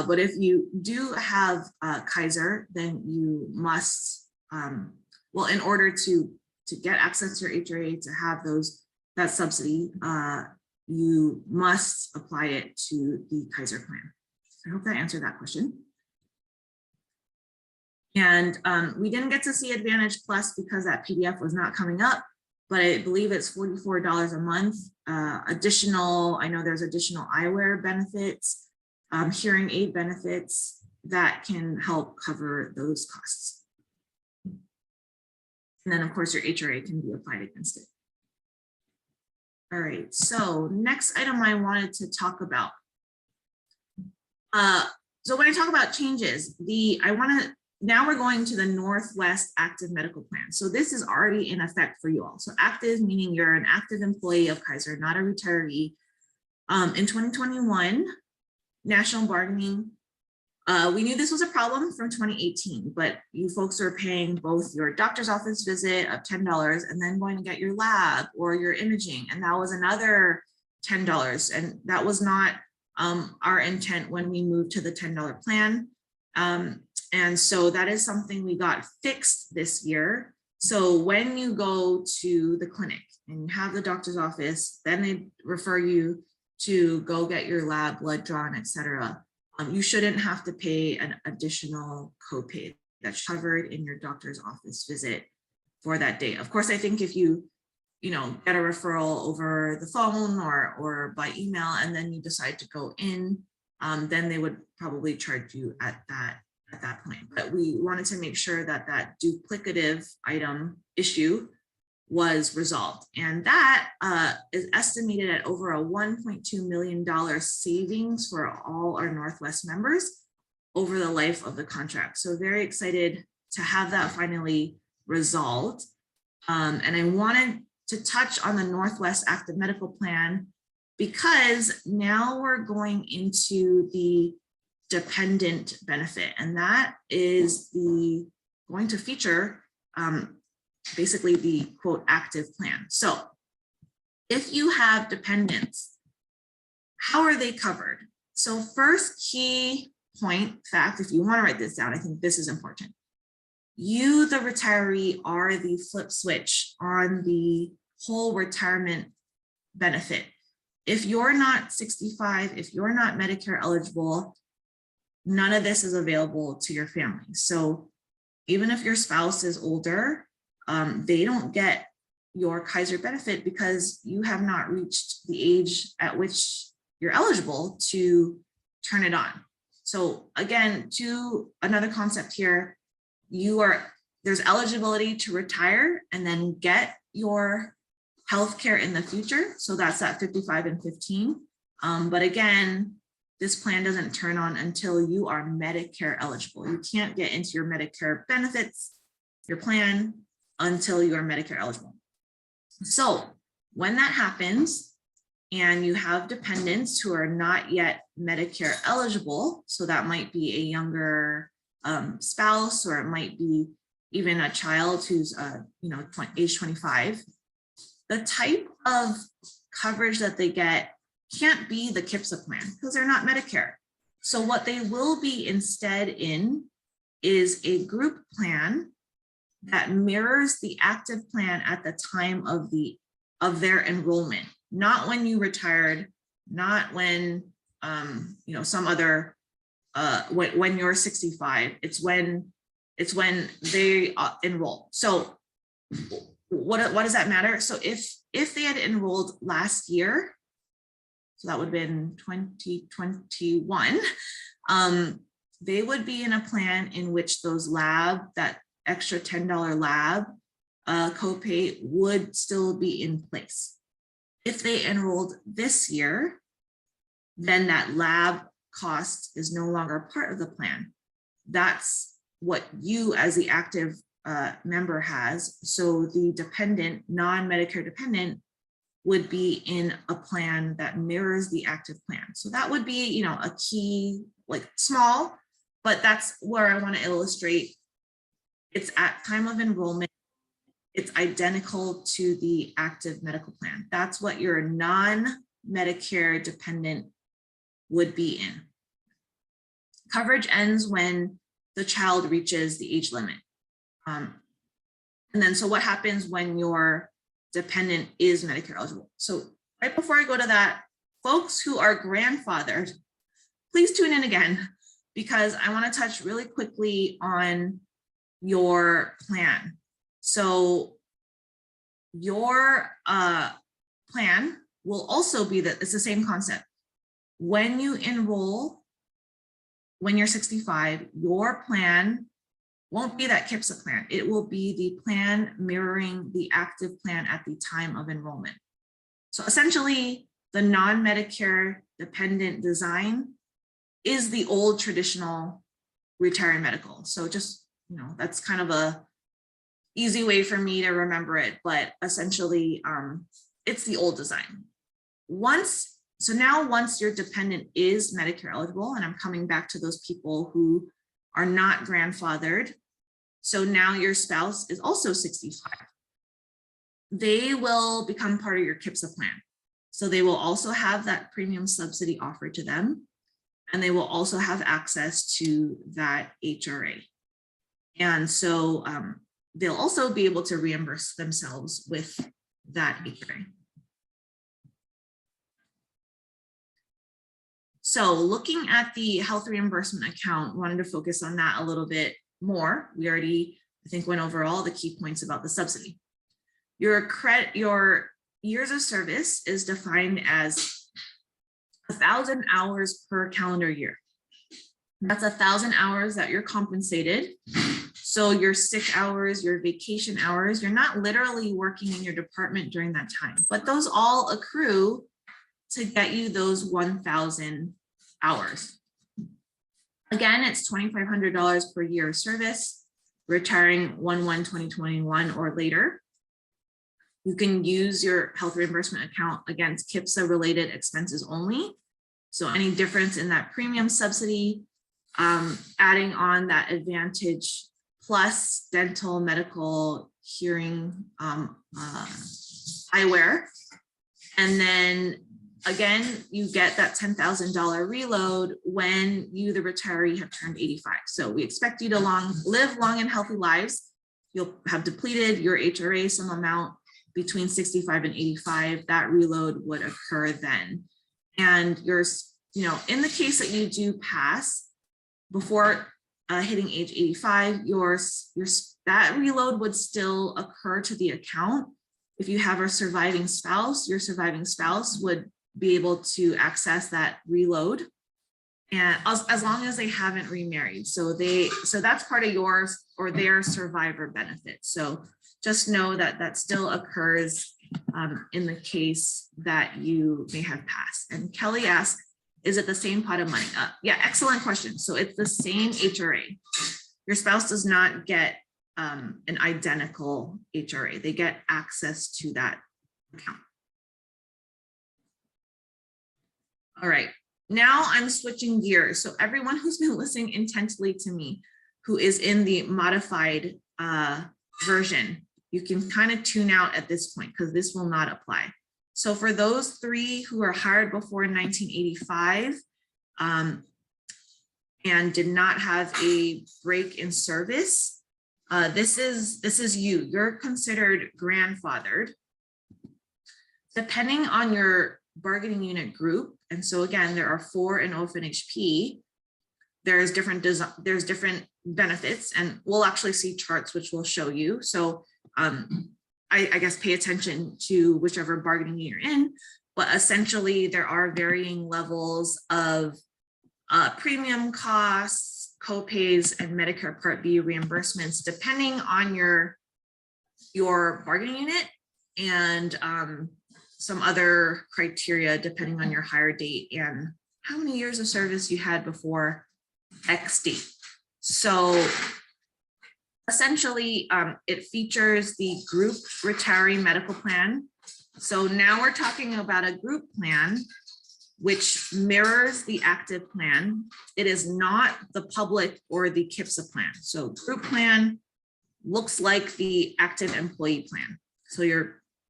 But if you do have Kaiser, then you must, well, in order to get access to your HRA, to have that subsidy, you must apply it to the Kaiser plan. I hope that answered that question. And we didn't get to see Advantage Plus because that PDF was not coming up, but I believe it's $44 a month. Additional, I know there's additional eyewear benefits, hearing aid benefits that can help cover those costs. And then of course your HRA can be applied against it. All right, so next item I wanted to talk about. So when I talk about changes, now we're going to the Northwest Active Medical Plan. So this is already in effect for you all. So active meaning you're an active employee of Kaiser, not a retiree. In 2021, national bargaining, we knew this was a problem from 2018, but you folks are paying both your doctor's office visit of $10 and then going to get your lab or your imaging. And that was another $10. And that was not our intent when we moved to the $10 plan. And so that is something we got fixed this year. So when you go to the clinic and you have the doctor's office, then they refer you to go get your lab blood drawn, etc. You shouldn't have to pay an additional copay that's covered in your doctor's office visit for that day. Of course, I think if you get a referral over the phone or by email, and then you decide to go in, then they would probably charge you at that point. But we wanted to make sure that that duplicative item issue was resolved. And that is estimated at over a $1.2 million savings for all our Northwest members over the life of the contract. So very excited to have that finally resolved. And I wanted to touch on the Northwest Active Medical Plan because now we're going into the dependent benefit, and that is going to feature basically the quote active plan. So if you have dependents, how are they covered? So first key point fact, if you want to write this down, I think this is important. You, the retiree, are the flip switch on the whole retirement benefit. If you're not 65, if you're not Medicare eligible, none of this is available to your family. So even if your spouse is older, they don't get your Kaiser benefit because you have not reached the age at which you're eligible to turn it on. So again, to another concept here, there's eligibility to retire and then get your healthcare in the future. So that's at 55 and 15. But again, this plan doesn't turn on until you are Medicare eligible. You can't get into your Medicare benefits, your plan, until you are Medicare eligible. So when that happens and you have dependents who are not yet Medicare eligible, so that might be a younger spouse, or it might be even a child who's age 25, the type of coverage that they get can't be the KIPSA plan because they're not Medicare. So what they will be instead in is a group plan that mirrors the active plan at the time of their enrollment, not when you retired, not when some other when you're 65. It's when they enroll. So what does that matter? So if they had enrolled last year, so that would have been 2021, they would be in a plan in which that extra $10 lab copay would still be in place. If they enrolled this year, then that lab cost is no longer part of the plan. That's what you as the active member has. So the dependent, non-Medicare dependent, would be in a plan that mirrors the active plan. So that would be, a key, like small, but that's where I want to illustrate. It's at time of enrollment. It's identical to the active medical plan. That's what your non-Medicare dependent would be in. Coverage ends when the child reaches the age limit. And then, so what happens when your dependent is Medicare eligible? So right before I go to that, folks who are grandfathered, please tune in again, because I want to touch really quickly on your plan. So your plan will also be that it's the same concept. When you enroll, when you're 65, your plan won't be that KIPSA plan. It will be the plan mirroring the active plan at the time of enrollment. So essentially, the non-Medicare dependent design is the old traditional retiree medical. So just, that's kind of a easy way for me to remember it, but essentially it's the old design. Once your dependent is Medicare eligible, and I'm coming back to those people who are not grandfathered, so now your spouse is also 65, they will become part of your KIPSA plan. So they will also have that premium subsidy offered to them. and they will also have access to that HRA. And so they'll also be able to reimburse themselves with that HRA. So looking at the health reimbursement account, wanted to focus on that a little bit more. We already, I think, went over all the key points about the subsidy. Your years of service is defined as 1,000 hours per calendar year. That's 1,000 hours that you're compensated. So your sick hours, your vacation hours, you're not literally working in your department during that time, but those all accrue to get you those 1,000 hours. Again, it's $2,500 per year of service, retiring 1/1/2021 or later. You can use your health reimbursement account against KIPSA related expenses only. So any difference in that premium subsidy, adding on that Advantage Plus dental, medical, hearing, eyewear. And then again, you get that $10,000 reload when you, the retiree, have turned 85. So we expect you to live long and healthy lives. You'll have depleted your HRA some amount between 65 and 85. That reload would occur then. And you're, in the case that you do pass before hitting age 85, that reload would still occur to the account. If you have a surviving spouse, your surviving spouse would be able to access that reload, and as long as they haven't remarried. So that's part of yours or their survivor benefit. So just know that that still occurs in the case that you may have passed. And Kelly asked, is it the same pot of money? Yeah, excellent question. So it's the same HRA. Your spouse does not get an identical HRA. They get access to that account. All right, now I'm switching gears. So everyone who's been listening intently to me, who is in the modified version, you can kind of tune out at this point because this will not apply. So for those 3 who are hired before 1985 and did not have a break in service, this is you. You're considered grandfathered. Depending on your bargaining unit group, and so again, there are 4 in OFNHP. There's different benefits, and we'll actually see charts which will show you. So I guess pay attention to whichever bargaining you're in, but essentially there are varying levels of premium costs, co-pays, and Medicare Part B reimbursements, depending on your bargaining unit and some other criteria, depending on your hire date and how many years of service you had before X date. So essentially, it features the group retiree medical plan. So now we're talking about a group plan which mirrors the active plan. It is not the public or the KIPSA plan. So group plan looks like the active employee plan. So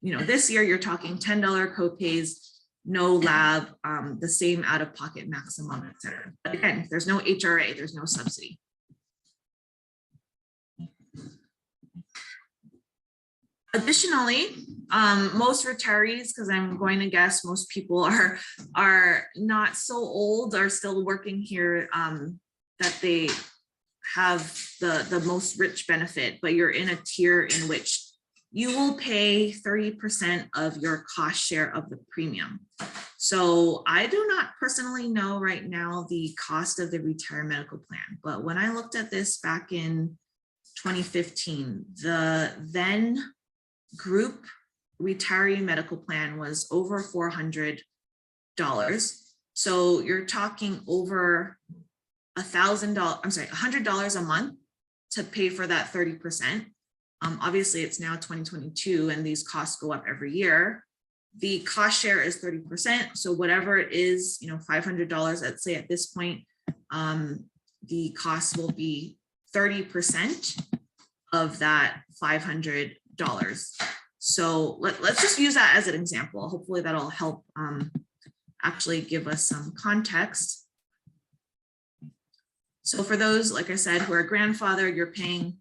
this year you're talking $10 co-pays, no lab, the same out-of-pocket maximum, et cetera. But again, there's no HRA, there's no subsidy. Additionally, most retirees, because I'm going to guess most people are not so old, are still working here, that they have the most rich benefit, but you're in a tier in which you will pay 30% of your cost share of the premium. So I do not personally know right now the cost of the retiree medical plan, but when I looked at this back in 2015, the then group retiree medical plan was over $400. So you're talking over $100 a month to pay for that 30%. Obviously it's now 2022 and these costs go up every year. The cost share is 30%. So whatever it is, $500, let's say at this point, the cost will be 30% of that $500. So let's just use that as an example. Hopefully that'll help actually give us some context. So for those, like I said, who are grandfathered, you're paying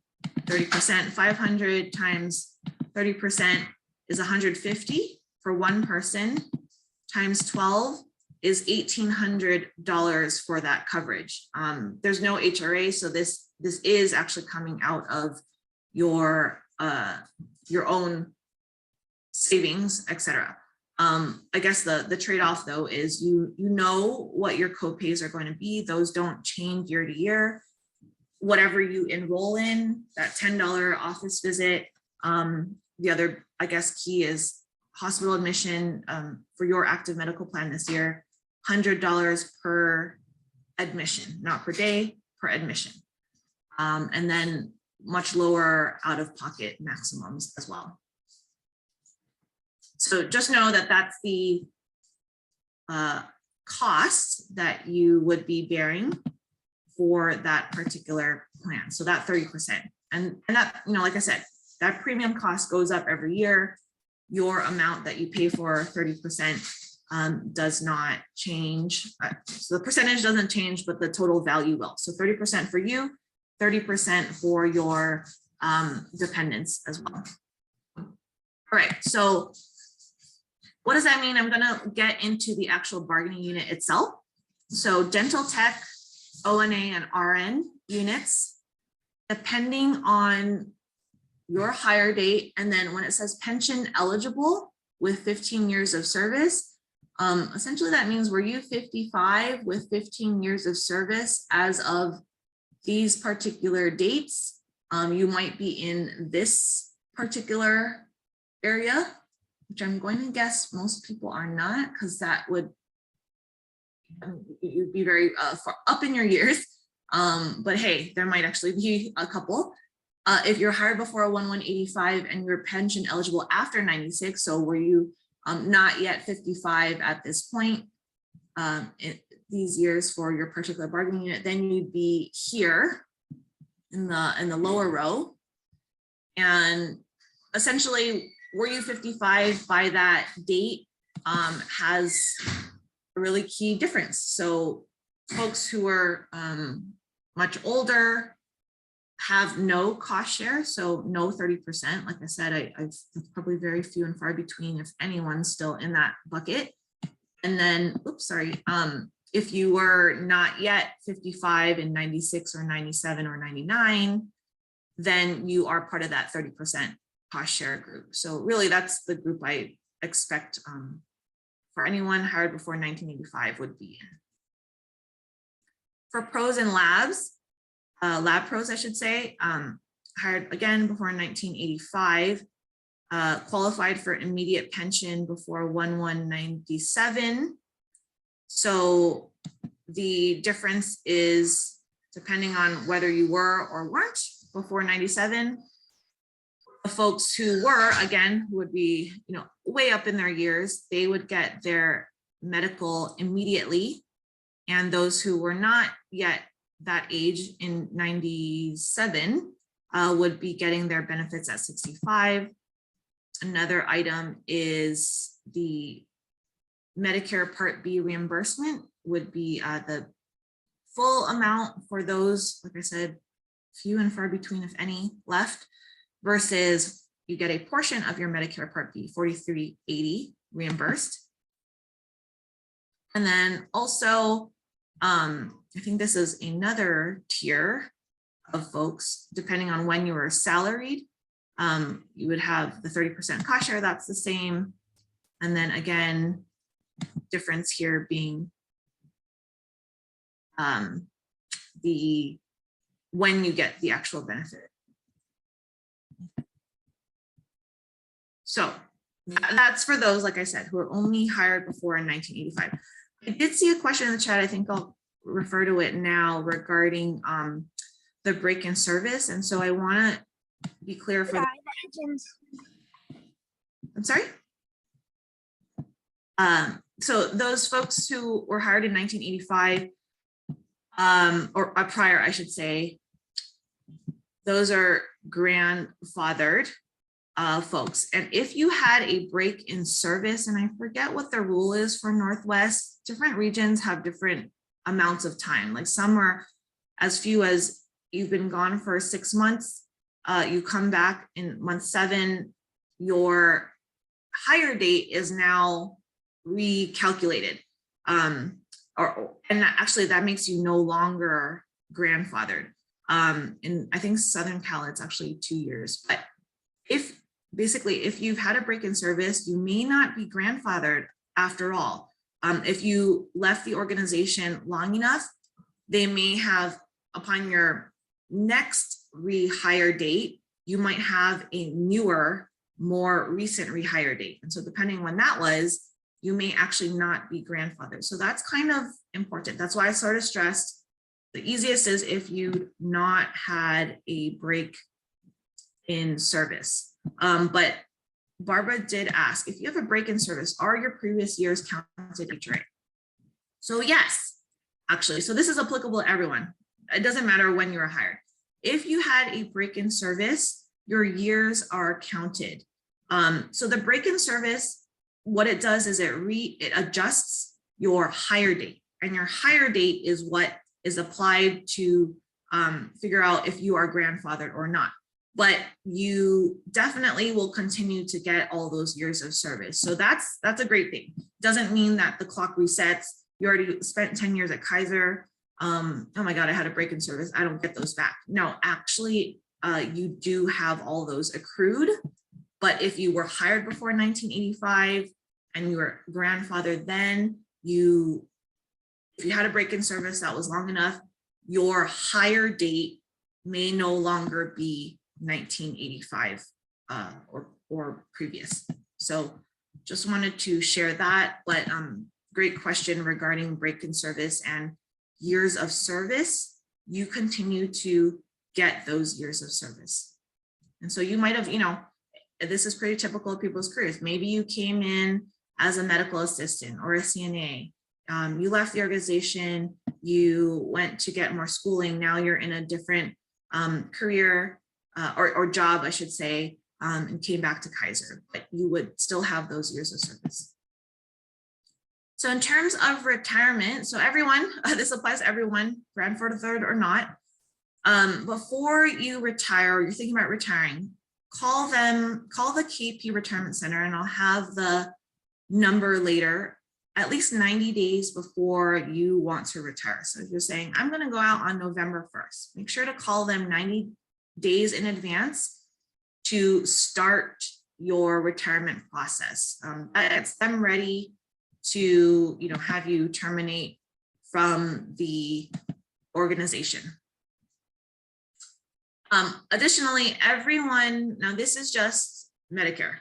30%. 500 times 30% is 150 for one person, times 12 is $1,800 for that coverage. There's no HRA, so this is actually coming out of your own savings, etc. I guess the trade-off though is you know what your copays are going to be. Those don't change year to year. Whatever you enroll in, that $10 office visit. The other, I guess, key is hospital admission for your active medical plan this year, $100 per admission, not per day, per admission. And then much lower out-of-pocket maximums as well. So just know that that's the cost that you would be bearing for that particular plan. So that 30%. And that, like I said, that premium cost goes up every year. Your amount that you pay for 30% does not change. So the percentage doesn't change, but the total value will. So 30% for you, 30% for your dependents as well. All right, so what does that mean? I'm gonna get into the actual bargaining unit itself. So dental tech, ONA and RN units, depending on your hire date, and then when it says pension eligible with 15 years of service, essentially that means were you 55 with 15 years of service as of these particular dates, you might be in this particular area, which I'm going to guess most people are not, because that would you'd be very far up in your years. But hey, there might actually be a couple. If you're hired before a 1/1/85 and you're pension eligible after 96, so were you not yet 55 at this point these years for your particular bargaining unit, then you'd be here in the lower row. And essentially, were you 55 by that date has a really key difference. So folks who are much older have no cost share, so no 30%. Like I said, it's probably very few and far between, if anyone's still in that bucket. And then, oops, sorry, if you were not yet 55 in 96 or 97 or 99, then you are part of that 30% cost share group. So really that's the group I expect for anyone hired before 1985 would be in. For pros and labs, lab pros, I should say, hired again before 1985, qualified for immediate pension before 1/1/97. So the difference is depending on whether you were or weren't before 97. The folks who were, again, who would be, way up in their years, they would get their medical immediately. And those who were not yet that age in 97 would be getting their benefits at 65. Another item is the Medicare Part B reimbursement would be the full amount for those, like I said, few and far between, if any, left, versus you get a portion of your Medicare Part B, $43.80 reimbursed. And then also, I think this is another tier of folks, depending on when you were salaried, you would have the 30% cost share, that's the same. And then again, difference here being when you get the actual benefit. So that's for those, like I said, who are only hired before in 1985. I did see a question in the chat. I think I'll refer to it now regarding the break in service. And so I want to be clear for I'm sorry. So those folks who were hired in 1985 or prior, I should say, those are grandfathered folks. And if you had a break in service, and I forget what the rule is for Northwest, different regions have different amounts of time. Like some are as few as you've been gone for 6 months, you come back in month 7, your hire date is now recalculated. And actually that makes you no longer grandfathered. In I think Southern Cal, it's actually 2 years. But if you've had a break in service, you may not be grandfathered after all. If you left the organization long enough, they may have, upon your next rehire date, you might have a newer, more recent rehire date. And so depending when that was, you may actually not be grandfathered. So that's kind of important. That's why I sort of stressed the easiest is if you've not had a break in service. But Barbara did ask, if you have a break in service, are your previous years counted each rate? So yes, actually, so this is applicable to everyone. It doesn't matter when you were hired. If you had a break in service, your years are counted. So the break in service, what it does is it adjusts your hire date, and your hire date is what is applied to figure out if you are grandfathered or not. But you definitely will continue to get all those years of service. So that's a great thing. Doesn't mean that the clock resets. You already spent 10 years at Kaiser. Oh my God, I had a break in service. I don't get those back. No, actually, you do have all those accrued. But if you were hired before 1985 and you were grandfathered then, if you had a break in service that was long enough, your hire date may no longer be 1985 or previous. So just wanted to share that, but great question regarding break in service and years of service. You continue to get those years of service. And so you might have, this is pretty typical of people's careers. Maybe you came in as a medical assistant or a CNA. You left the organization, you went to get more schooling. Now you're in a different career or job, I should say, and came back to Kaiser, but you would still have those years of service. So in terms of retirement, so everyone, this applies to everyone, grandfathered or not. Before you retire, or you're thinking about retiring, call the KP Retirement Center, and I'll have the number later, at least 90 days before you want to retire. So if you're saying, I'm going to go out on November 1st, make sure to call them 90 days in advance to start your retirement process. That's them ready to, have you terminate from the organization. Additionally, everyone, now this is just Medicare.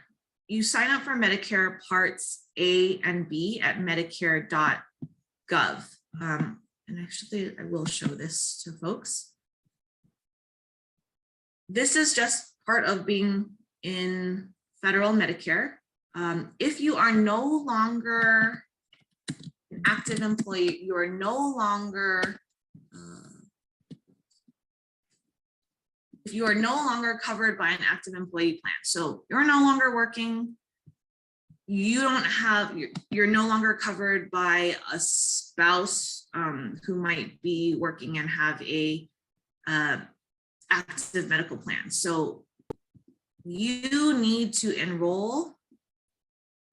You sign up for Medicare Parts A and B at medicare.gov. And actually, I will show this to folks. This is just part of being in federal Medicare. If you are no longer an active employee, you are no longer if you are no longer covered by an active employee plan. So you're no longer working, you're no longer covered by a spouse who might be working and have a active medical plan. So you need to enroll,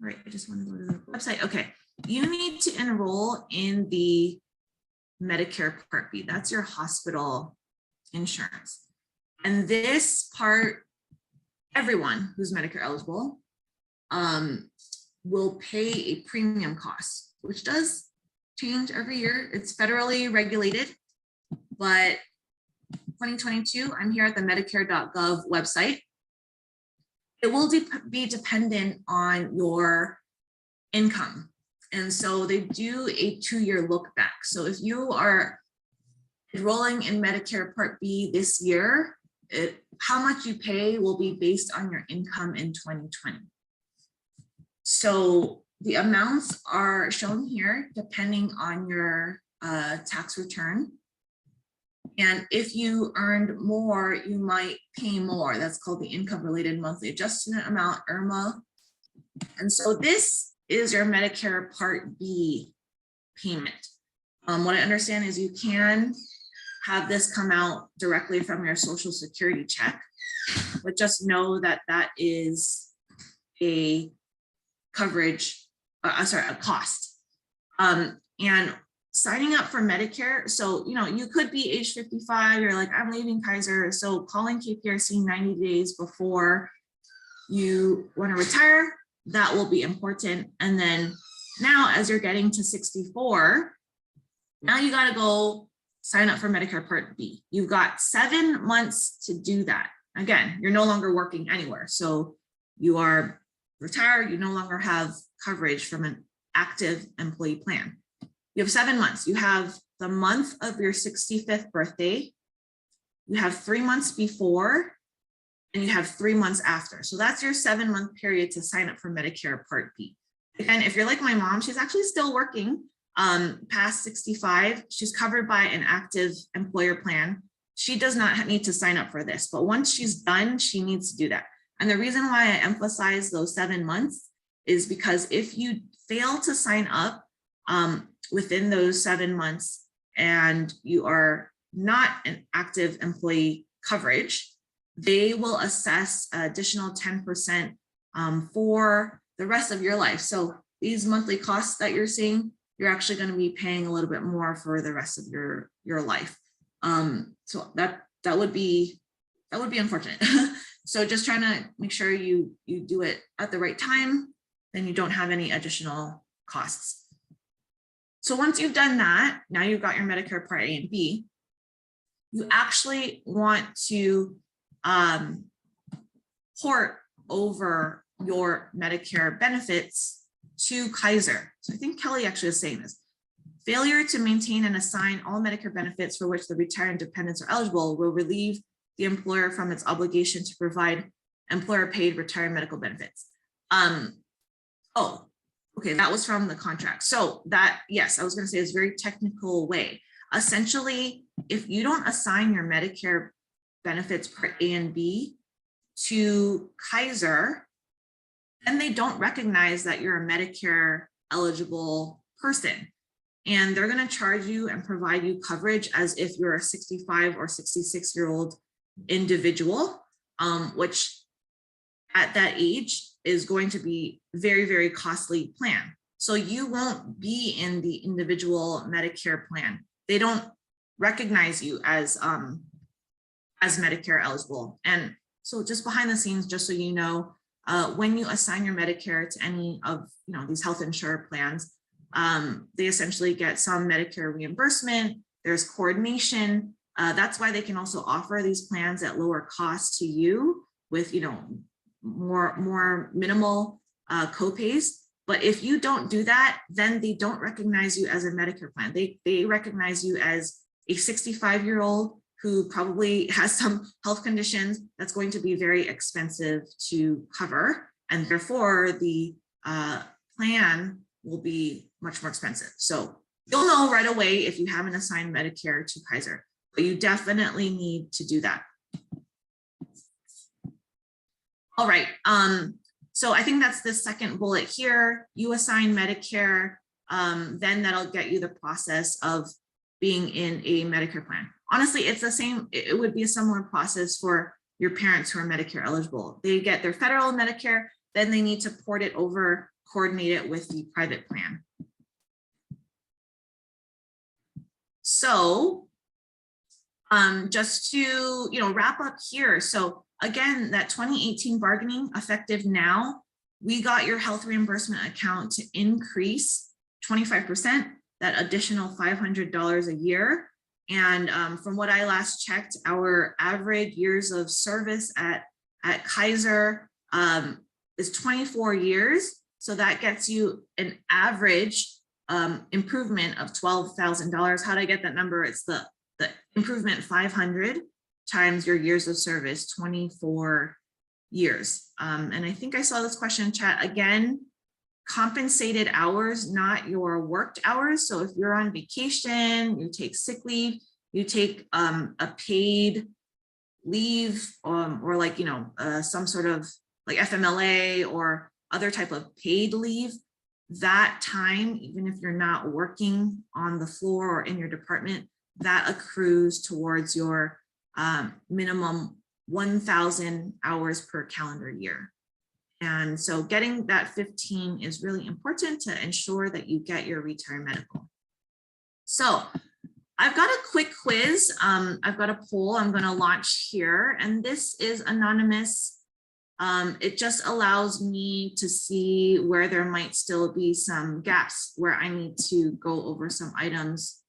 right, I just want to go to the website. Okay, you need to enroll in the Medicare Part B. That's your hospital insurance. And this part, everyone who's Medicare eligible will pay a premium cost, which does change every year. It's federally regulated, but 2022, I'm here at the medicare.gov website. It will be dependent on your income. And so they do a 2-year look back. So if you are enrolling in Medicare Part B this year, how much you pay will be based on your income in 2020. So the amounts are shown here depending on your tax return. And if you earned more, you might pay more. That's called the income related monthly adjustment amount, IRMA. And so this is your Medicare Part B payment. What I understand is you can have this come out directly from your Social Security check, but just know that that is a coverage, a cost. And signing up for Medicare, so you could be age 55, you're like, I'm leaving Kaiser, so calling KPRC 90 days before you want to retire, that will be important. And then now as you're getting to 64, now you got to go sign up for Medicare Part B. You've got 7 months to do that. Again, you're no longer working anywhere. So you are retired, you no longer have coverage from an active employee plan. You have 7 months. You have the month of your 65th birthday. You have 3 months before, and you have 3 months after. So that's your 7-month period to sign up for Medicare Part B. Again, if you're like my mom, she's actually still working past 65. She's covered by an active employer plan. She does not need to sign up for this, but once she's done, she needs to do that. And the reason why I emphasize those 7 months is because if you fail to sign up within those 7 months and you are not an active employee coverage, they will assess additional 10% for the rest of your life. So these monthly costs that you're seeing, you're actually going to be paying a little bit more for the rest of your life. So that would be unfortunate. So just trying to make sure you do it at the right time, then you don't have any additional costs. So once you've done that, now you've got your Medicare Part A and B, you actually want to port over your Medicare benefits to Kaiser. So I think Kelly actually is saying this. Failure to maintain and assign all Medicare benefits for which the retired and dependents are eligible will relieve the employer from its obligation to provide employer-paid retired medical benefits. Oh, okay, that was from the contract. So that, yes, I was going to say it's a very technical way. Essentially, if you don't assign your Medicare benefits Part A and B to Kaiser, then they don't recognize that you're a Medicare eligible person. And they're going to charge you and provide you coverage as if you're a 65 or 66-year-old individual, which at that age is going to be very, very costly plan. So you won't be in the individual Medicare plan. They don't recognize you as Medicare eligible. And so just behind the scenes, just so you know, when you assign your Medicare to any of these health insurer plans, they essentially get some Medicare reimbursement. There's coordination. That's why they can also offer these plans at lower cost to you with more minimal copays. But if you don't do that, then they don't recognize you as a Medicare plan. They recognize you as a 65-year-old who probably has some health conditions that's going to be very expensive to cover, and therefore the plan will be much more expensive. So you'll know right away if you haven't assigned Medicare to Kaiser, but you definitely need to do that. All right, so I think that's the second bullet here. You assign Medicare, then that'll get you the process of being in a Medicare plan. Honestly, it's the same, it would be a similar process for your parents who are Medicare eligible. They get their federal Medicare, then they need to port it over, coordinate it with the private plan. So just to wrap up here. So again, that 2018 bargaining effective now, we got your health reimbursement account to increase 25%, that additional $500 a year. And from what I last checked, our average years of service at Kaiser is 24 years. So that gets you an average improvement of $12,000. How do I get that number? It's the improvement 500 times your years of service, 24 years. And I think I saw this question in chat again. Compensated hours, not your worked hours. So if you're on vacation, you take sick leave, you take a paid leave, or like, some sort of like FMLA or other type of paid leave, that time, even if you're not working on the floor or in your department, that accrues towards your minimum 1,000 hours per calendar year. And so getting that 15 is really important to ensure that you get your retiree medical. So I've got a quick quiz. I've got a poll I'm going to launch here, and this is anonymous. It just allows me to see where there might still be some gaps where I need to go over some items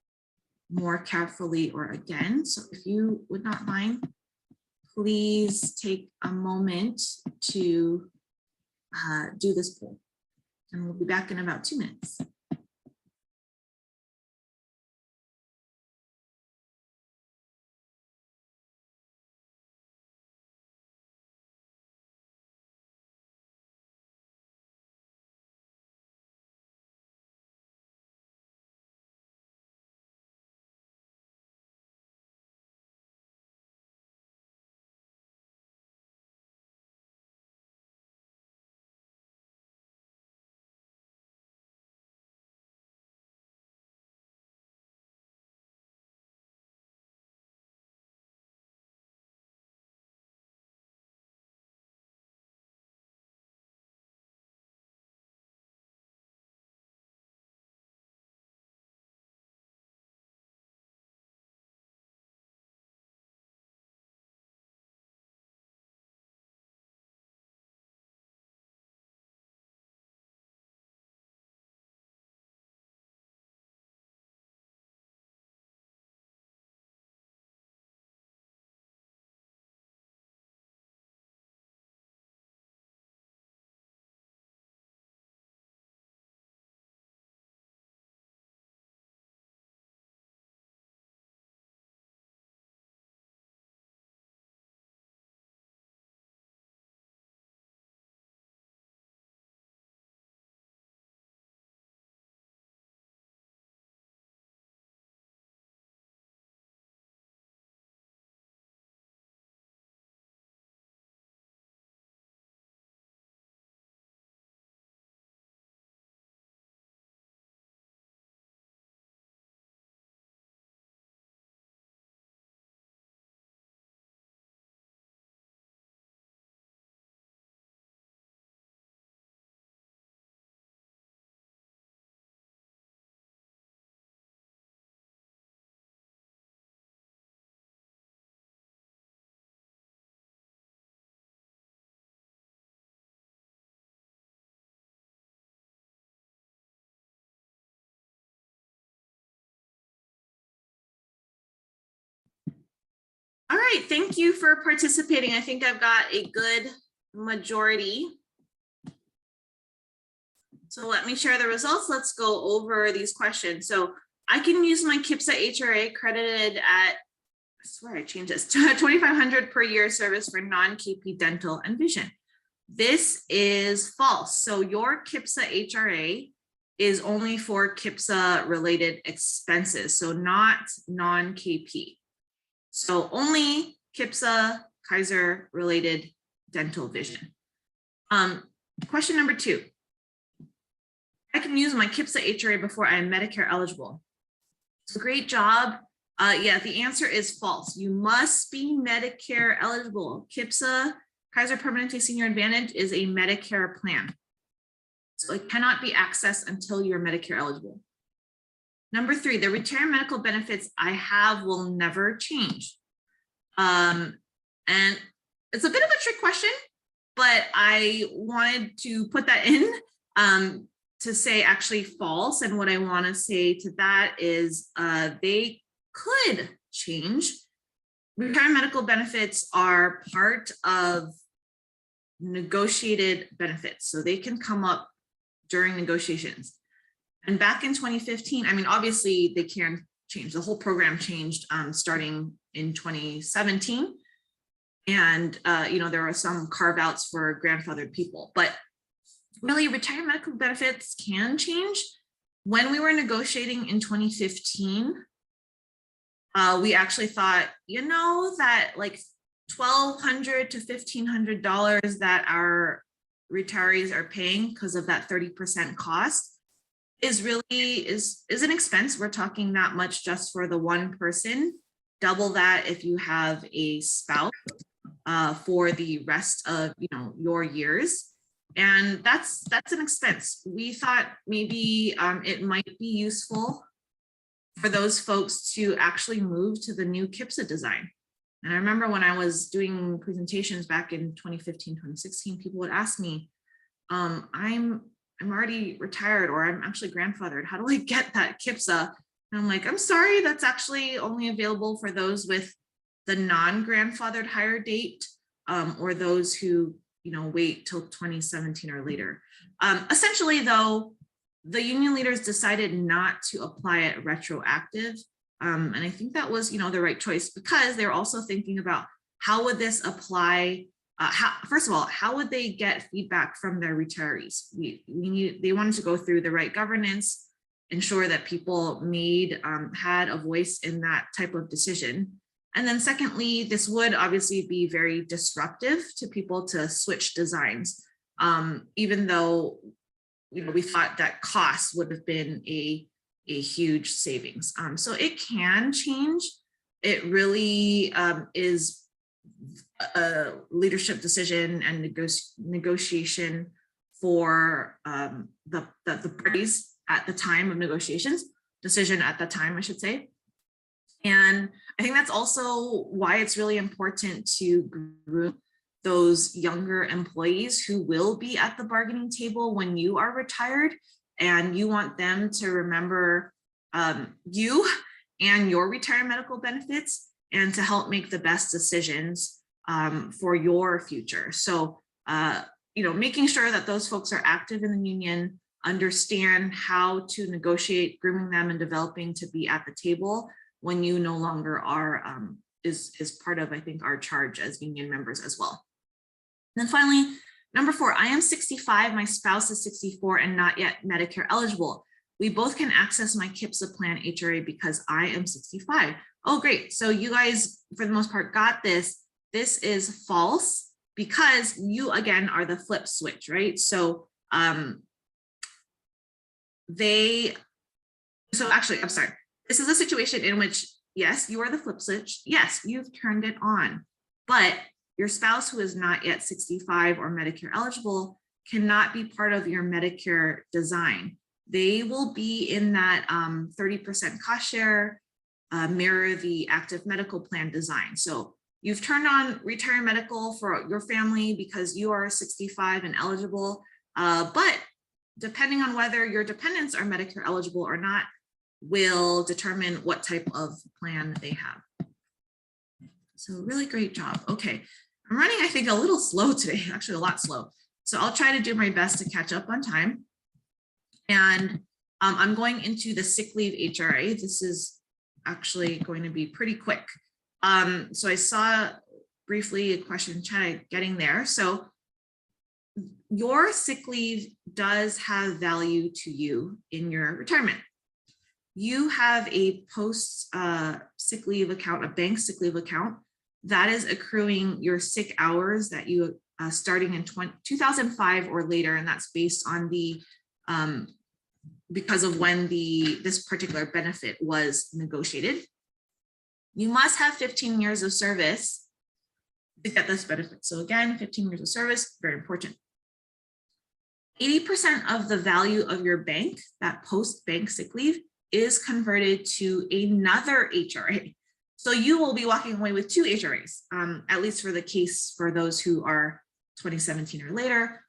more carefully or again. So if you would not mind, please take a moment to do this poll, and we'll be back in about 2 minutes. All right, thank you for participating. I think I've got a good majority. So let me share the results. Let's go over these questions. So I can use my KIPSA HRA credited at, I swear I changed this, to $2,500 per year service for non-KP dental and vision. This is false. So your KIPSA HRA is only for KIPSA related expenses, so not non-KP. So only KIPSA, Kaiser related dental vision. Question number 2. I can use my KIPSA HRA before I am Medicare eligible. So great job. Yeah, the answer is false. You must be Medicare eligible. KIPSA, Kaiser Permanente Senior Advantage, is a Medicare plan. So it cannot be accessed until you're Medicare eligible. Number 3, the retiree medical benefits I have will never change. And it's a bit of a trick question, but I wanted to put that in to say actually false. And what I want to say to that is they could change. Retiree medical benefits are part of negotiated benefits, so they can come up during negotiations. And back in 2015, I mean, obviously they can change. The whole program changed starting in 2017. And, you know, there are some carve outs for grandfathered people, but really retiree medical benefits can change. When we were negotiating in 2015, we actually thought, you know, that like $1,200 to $1,500 that our retirees are paying because of that 30% cost, is an expense. We're talking that much just for the one person, double that if you have a spouse for the rest of your years. And that's an expense. We thought maybe it might be useful for those folks to actually move to the new KIPSA design. And I remember when I was doing presentations back in 2015, 2016, people would ask me, I'm already retired, or I'm actually grandfathered. How do I get that KIPSA? And I'm like, I'm sorry, that's actually only available for those with the non-grandfathered hire date, or those who wait till 2017 or later. Essentially, though, the union leaders decided not to apply it retroactive. And I think that was, the right choice, because they're also thinking about how would this apply. First of all, how would they get feedback from their retirees? They wanted to go through the right governance, ensure that people had a voice in that type of decision. And then secondly, this would obviously be very disruptive to people to switch designs, even though we thought that cost would have been a huge savings. So it can change. It really is a leadership decision and negotiation for the parties at the time of negotiations, decision at the time, I should say. And I think that's also why it's really important to group those younger employees who will be at the bargaining table when you are retired, and you want them to remember you and your retirement medical benefits, and to help make the best decisions for your future. So, making sure that those folks are active in the union, understand how to negotiate, grooming them and developing to be at the table when you no longer are, is part of, I think, our charge as union members as well. And then finally, number 4, I am 65, my spouse is 64 and not yet Medicare eligible. We both can access my KIPSA plan HRA because I am 65. Oh, great. So you guys, for the most part, got this. This is false because you, again, are the flip switch, right? So actually, I'm sorry. This is a situation in which, yes, you are the flip switch. Yes, you've turned it on, but your spouse who is not yet 65 or Medicare eligible cannot be part of your Medicare design. They will be in that 30% cost share, mirror the active medical plan design. So you've turned on Retire Medical for your family because you are 65 and eligible, but depending on whether your dependents are Medicare eligible or not will determine what type of plan they have. So really great job. Okay, I'm running, I think, a little slow today, actually a lot slow. So I'll try to do my best to catch up on time. And I'm going into the sick leave HRA. This is actually going to be pretty quick. So I saw briefly a question in chat getting there. So your sick leave does have value to you in your retirement. You have a post sick leave account, a bank sick leave account that is accruing your sick hours that you starting in 2005 or later, and that's based on the because of when this particular benefit was negotiated. You must have 15 years of service to get this benefit. So again, 15 years of service, very important. 80% of the value of your bank, that post-bank sick leave, is converted to another HRA. So you will be walking away with 2 HRAs, at least for the case for those who are 2017 or later.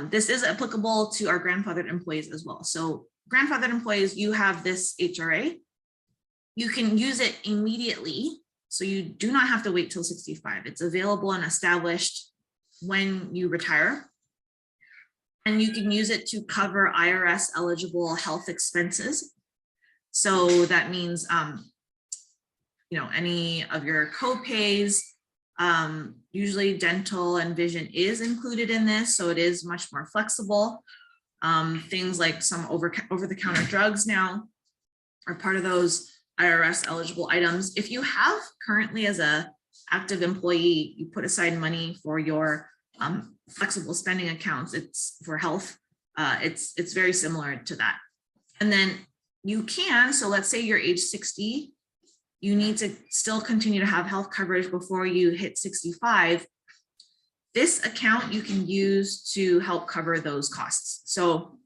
This is applicable to our grandfathered employees as well. So grandfathered employees, you have this HRA. You can use it immediately. So you do not have to wait till 65. It's available and established when you retire. And you can use it to cover IRS eligible health expenses. So that means, any of your co-pays, usually dental and vision is included in this. So it is much more flexible. Things like some over-the-counter drugs now are part of those IRS eligible items. If you have currently as a active employee, you put aside money for your flexible spending accounts, it's for health. It's very similar to that. And then you can, so let's say you're age 60, you need to still continue to have health coverage before you hit 65. This account you can use to help cover those costs. So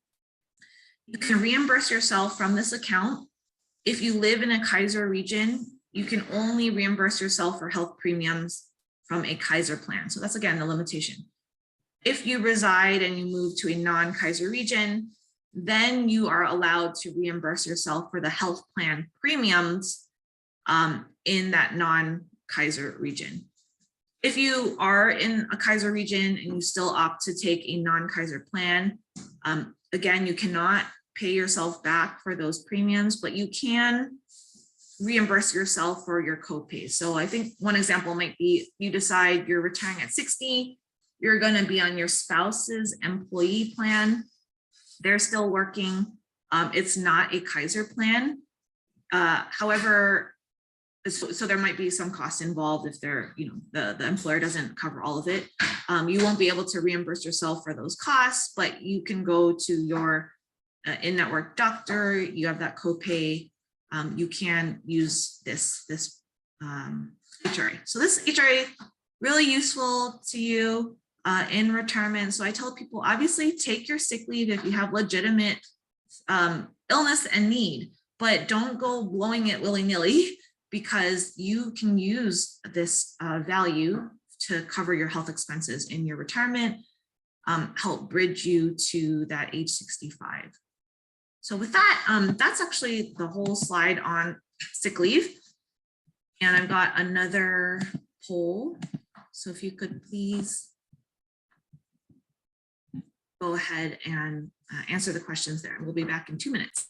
you can reimburse yourself from this account. If you live in a Kaiser region, you can only reimburse yourself for health premiums from a Kaiser plan. So that's, again, the limitation. If you reside and you move to a non-Kaiser region, then you are allowed to reimburse yourself for the health plan premiums in that non-Kaiser region. If you are in a Kaiser region and you still opt to take a non-Kaiser plan, again, you cannot pay yourself back for those premiums, but you can reimburse yourself for your copay. So I think one example might be you decide you're retiring at 60, you're going to be on your spouse's employee plan. They're still working. It's not a Kaiser plan. However, so there might be some costs involved if they're, the employer doesn't cover all of it. You won't be able to reimburse yourself for those costs, but you can go to your in-network doctor. You have that copay. You can use this HRA. So this HRA really useful to you in retirement. So I tell people, obviously take your sick leave if you have legitimate illness and need, but don't go blowing it willy-nilly, because you can use this value to cover your health expenses in your retirement, help bridge you to that age 65. So with that, that's actually the whole slide on sick leave. And I've got another poll. So if you could please go ahead and answer the questions there. We'll be back in 2 minutes.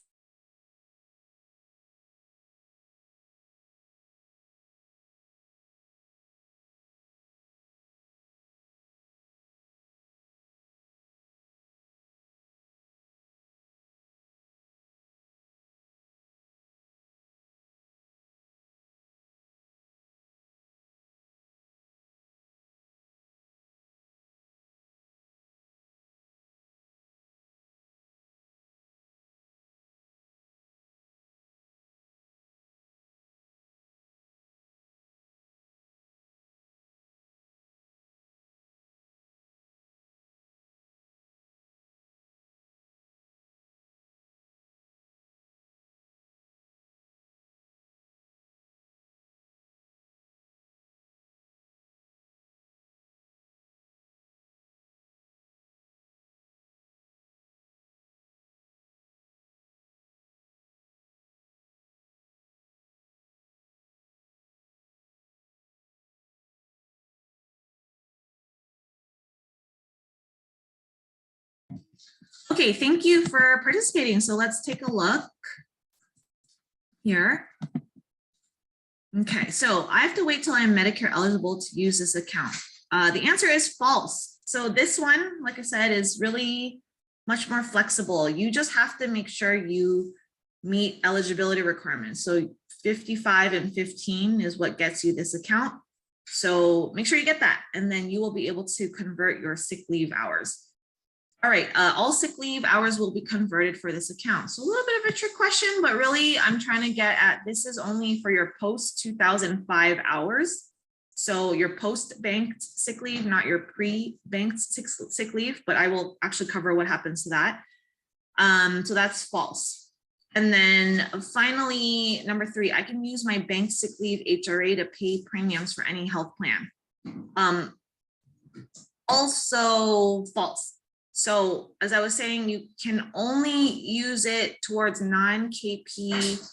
Okay, thank you for participating. So let's take a look here. Okay, so I have to wait till I'm Medicare eligible to use this account. The answer is false. So this one, like I said, is really much more flexible. You just have to make sure you meet eligibility requirements. So 55 and 15 is what gets you this account. So make sure you get that, and then you will be able to convert your sick leave hours. All right, all sick leave hours will be converted for this account. So a little bit of a trick question, but really I'm trying to get at, this is only for your post 2005 hours. So your post-banked sick leave, not your pre-banked sick leave, but I will actually cover what happens to that. So that's false. And then finally, number 3, I can use my bank sick leave HRA to pay premiums for any health plan. Also false. So as I was saying, you can only use it towards non-KP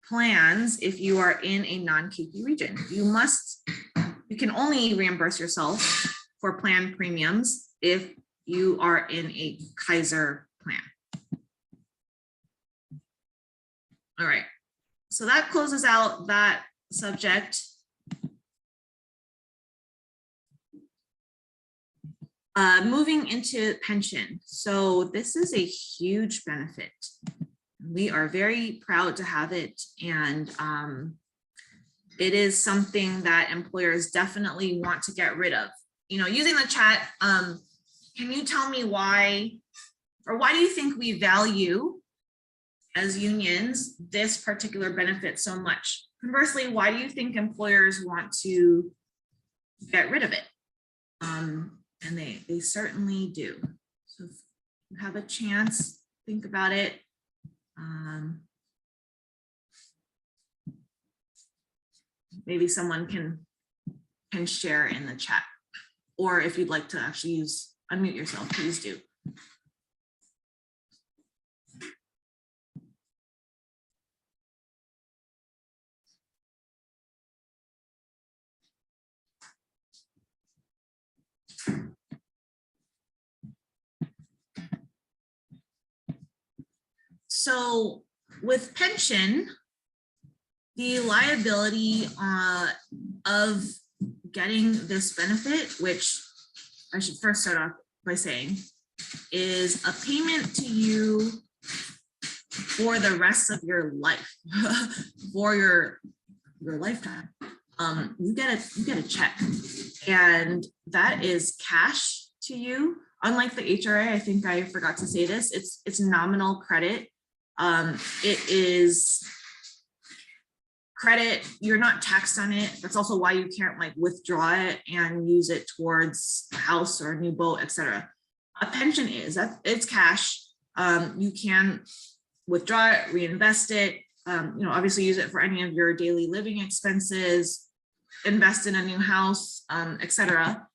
plans if you are in a non-KP region. You can only reimburse yourself for plan premiums if you are in a Kaiser plan. All right, so that closes out that subject. Moving into pension. So this is a huge benefit. We are very proud to have it, and it is something that employers definitely want to get rid of. Using the chat, can you tell me why, or why do you think we value as unions this particular benefit so much? Conversely, why do you think employers want to get rid of it? And they certainly do. So if you have a chance, think about it. Maybe someone can share in the chat, or if you'd like to actually unmute yourself, please do. So with pension, the liability of getting this benefit, which I should first start off by saying, is a payment to you for the rest of your life, for your lifetime. You get a check, and that is cash to you. Unlike the HRA, I think I forgot to say this, it's nominal credit. It is credit, you're not taxed on it. That's also why you can't like withdraw it and use it towards a house or a new boat, etc. A pension it's cash. You can withdraw it, reinvest it, obviously use it for any of your daily living expenses, invest in a new house, etc.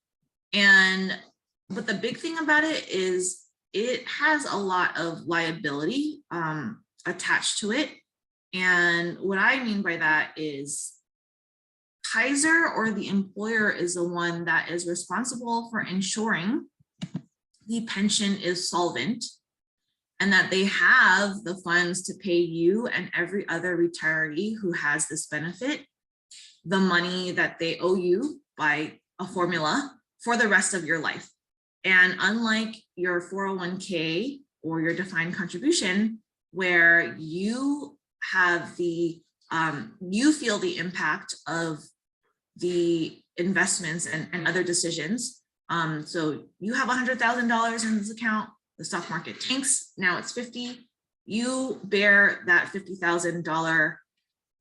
But the big thing about it is it has a lot of liability attached to it. And what I mean by that is Kaiser or the employer is the one that is responsible for ensuring the pension is solvent and that they have the funds to pay you and every other retiree who has this benefit the money that they owe you by a formula for the rest of your life. And unlike your 401k or your defined contribution, where you have you feel the impact of the investments and other decisions. So you have $100,000 in this account, the stock market tanks, now it's 50, you bear that $50,000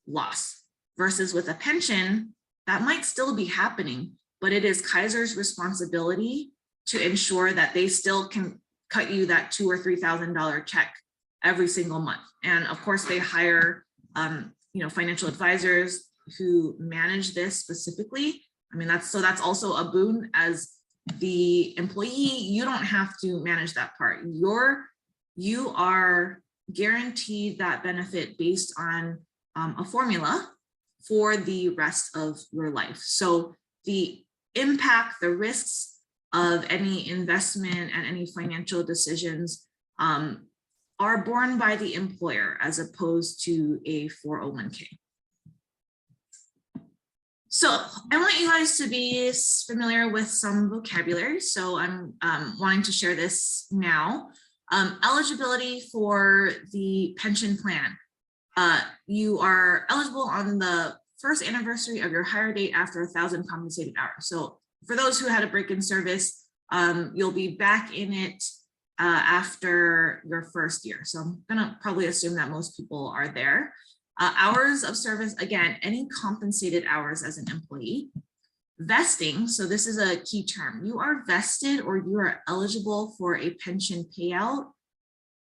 loss. Versus with a pension, that might still be happening, but it is Kaiser's responsibility to ensure that they still can cut you that $2,000 or $3,000 check every single month. And of course they hire financial advisors who manage this specifically. I mean, that's also a boon. As the employee, you don't have to manage that part. You are guaranteed that benefit based on a formula for the rest of your life. So the impact, the risks of any investment and any financial decisions are borne by the employer as opposed to a 401k. So I want you guys to be familiar with some vocabulary. So I'm wanting to share this now. Eligibility for the pension plan. You are eligible on the first anniversary of your hire date after 1,000 compensated hours. So for those who had a break in service, you'll be back in it after your first year. So I'm gonna probably assume that most people are there. Hours of service, again, any compensated hours as an employee. Vesting, so this is a key term. You are vested or you are eligible for a pension payout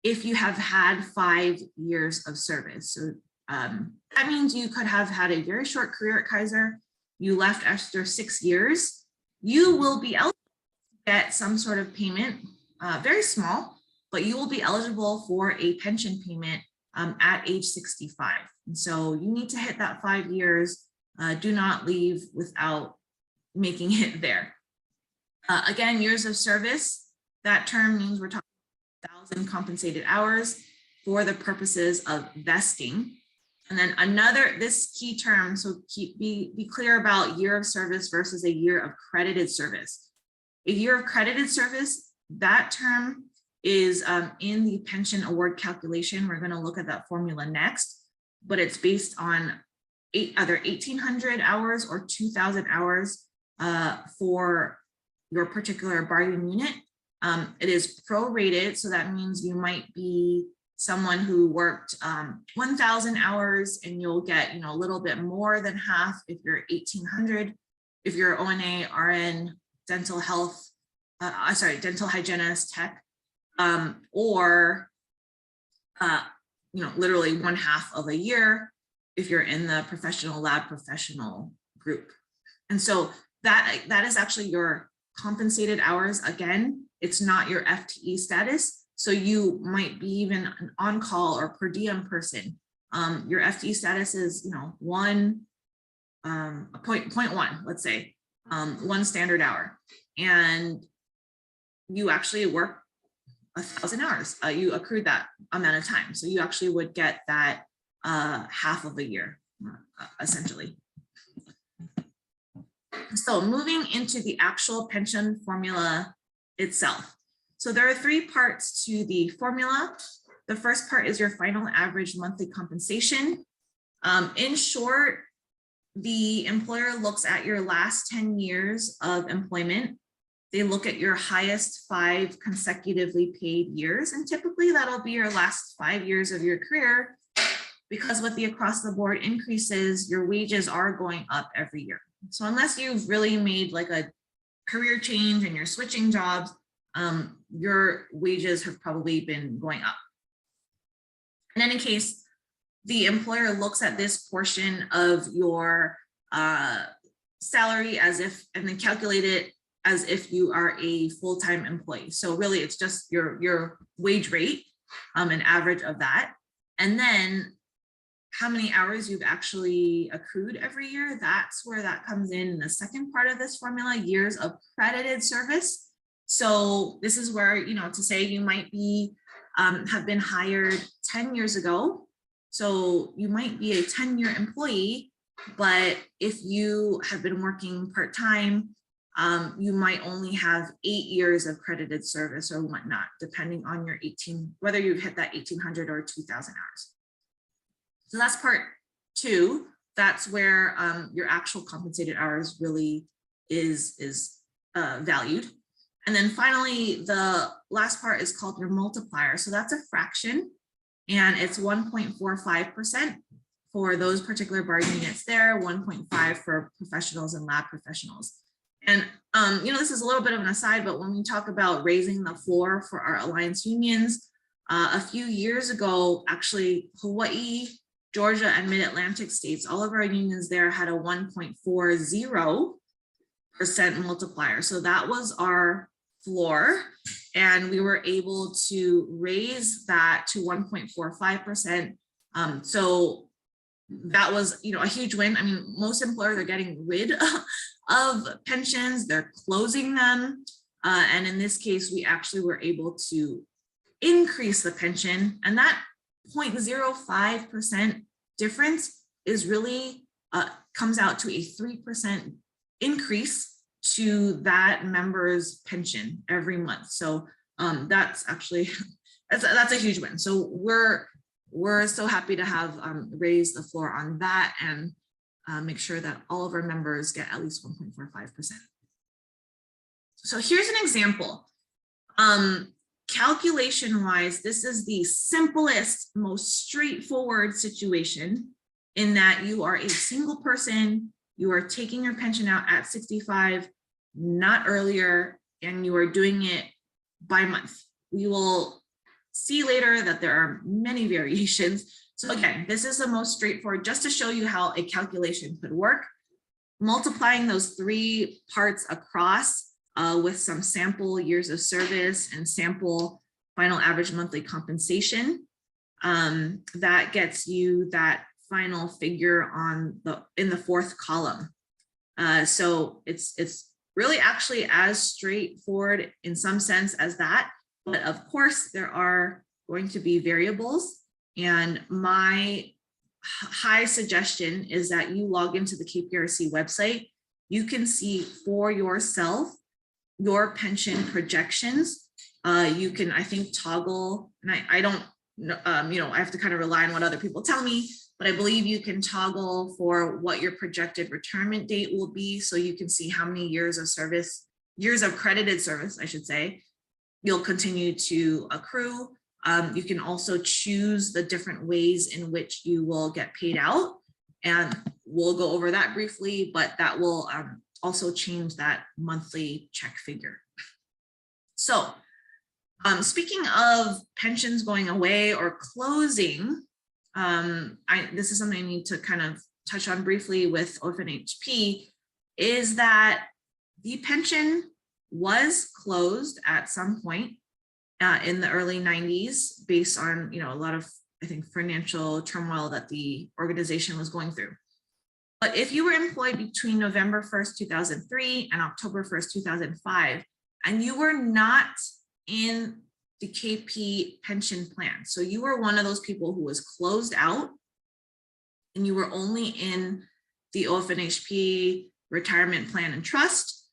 if you have had 5 years of service. So that means you could have had a very short career at Kaiser. You left after 6 years. You will be eligible to get some sort of payment, very small, but you will be eligible for a pension payment at age 65. And so you need to hit that 5 years. Do not leave without making it there. Again, years of service, that term means we're talking 1,000 compensated hours for the purposes of vesting. And then this key term, so be clear about year of service versus a year of credited service. A year of credited service, that term is in the pension award calculation. We're going to look at that formula next, but it's based on either 1,800 hours or 2,000 hours for your particular bargaining unit. It is prorated, so that means you might be someone who worked 1,000 hours, and you'll get, a little bit more than half if you're 1,800. If you're ONA, RN, dental health, dental hygienist, tech, or literally 1/2 of a year if you're in the professional lab professional group. And so that is actually your compensated hours. Again, it's not your FTE status. So you might be even an on-call or per diem person. Your FTE status is, 0.1, let's say, 1 standard hour. And you actually work 1,000 hours. You accrued that amount of time. So you actually would get that half of a year, essentially. So moving into the actual pension formula itself. So there are 3 parts to the formula. The first part is your final average monthly compensation. In short, the employer looks at your last 10 years of employment. They look at your highest 5 consecutively paid years, and typically that'll be your last 5 years of your career, because with the across the board increases, your wages are going up every year. So unless you've really made like a career change and you're switching jobs, your wages have probably been going up. In any case, the employer looks at this portion of your salary and then calculate it as if you are a full-time employee. So really it's just your wage rate, an average of that. And then how many hours you've actually accrued every year, that's where that comes in the second part of this formula, years of credited service. So this is where, to say you might be, have been hired 10 years ago. So you might be a 10-year employee, but if you have been working part-time, you might only have 8 years of credited service or whatnot, depending on your whether you've hit that 1,800 or 2,000 hours. So that's part 2. That's where your actual compensated hours really is valued. And then finally, the last part is called your multiplier. So that's a fraction, and it's 1.45% for those particular bargaining units there, 1.5 for professionals and lab professionals. And, this is a little bit of an aside, but when we talk about raising the floor for our alliance unions, a few years ago, actually, Hawaii, Georgia, and Mid-Atlantic states, all of our unions there had a 1.40% multiplier. So that was our floor, and we were able to raise that to 1.45%. So that was, a huge win. I mean, most employers are getting rid of pensions, they're closing them. And in this case, we actually were able to increase the pension, and that 0.05% difference is really comes out to a 3% increase to that member's pension every month. So that's actually that's a huge win. So we're so happy to have raised the floor on that and make sure that all of our members get at least 1.45%. So here's an example. Calculation wise, this is the simplest, most straightforward situation, in that you are a single person, you are taking your pension out at 65, not earlier, and you are doing it by month. We will see later that there are many variations. So again, this is the most straightforward, just to show you how a calculation could work. Multiplying those 3 parts across with some sample years of service and sample final average monthly compensation, that gets you that final figure in the 4th column. So it's really actually as straightforward in some sense as that, but of course there are going to be variables, and my high suggestion is that you log into the KPRC website. You can see for yourself your pension projections. You can, I think, toggle, and I don't, I have to kind of rely on what other people tell me, but I believe you can toggle for what your projected retirement date will be. So you can see how many years of credited service, I should say, you'll continue to accrue. You can also choose the different ways in which you will get paid out. And we'll go over that briefly, but that will also change that monthly check figure. So speaking of pensions going away or closing, this is something I need to kind of touch on briefly with OFNHP, is that the pension was closed at some point in the early 90s based on, a lot of, I think, financial turmoil that the organization was going through. But if you were employed between November 1st, 2003 and October 1st, 2005, and you were not in the KP pension plan, so you were one of those people who was closed out and you were only in the OFNHP retirement plan and trust,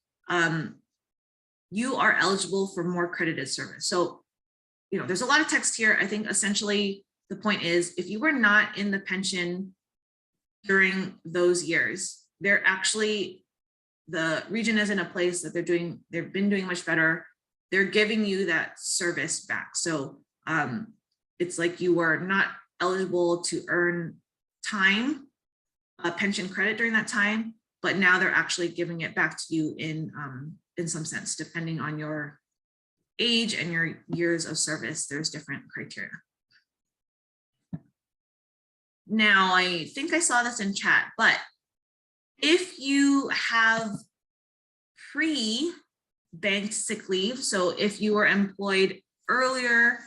you are eligible for more credited service. So, there's a lot of text here. I think essentially the point is, if you were not in the pension during those years, they're actually, the region is in a place that they've been doing much better. They're giving you that service back. So it's like you were not eligible to earn pension credit during that time, but now they're actually giving it back to you in some sense, depending on your age and your years of service. There's different criteria. Now, I think I saw this in chat, but if you have pre-banked sick leave, so if you were employed earlier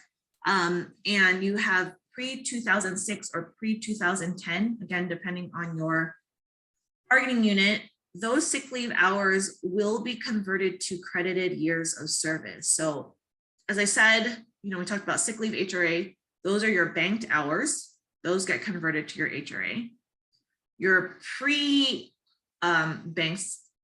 and you have pre-2006 or pre-2010, again, depending on your bargaining unit, those sick leave hours will be converted to credited years of service. So as I said, we talked about sick leave HRA, those are your banked hours. Those get converted to your HRA. Your pre-banked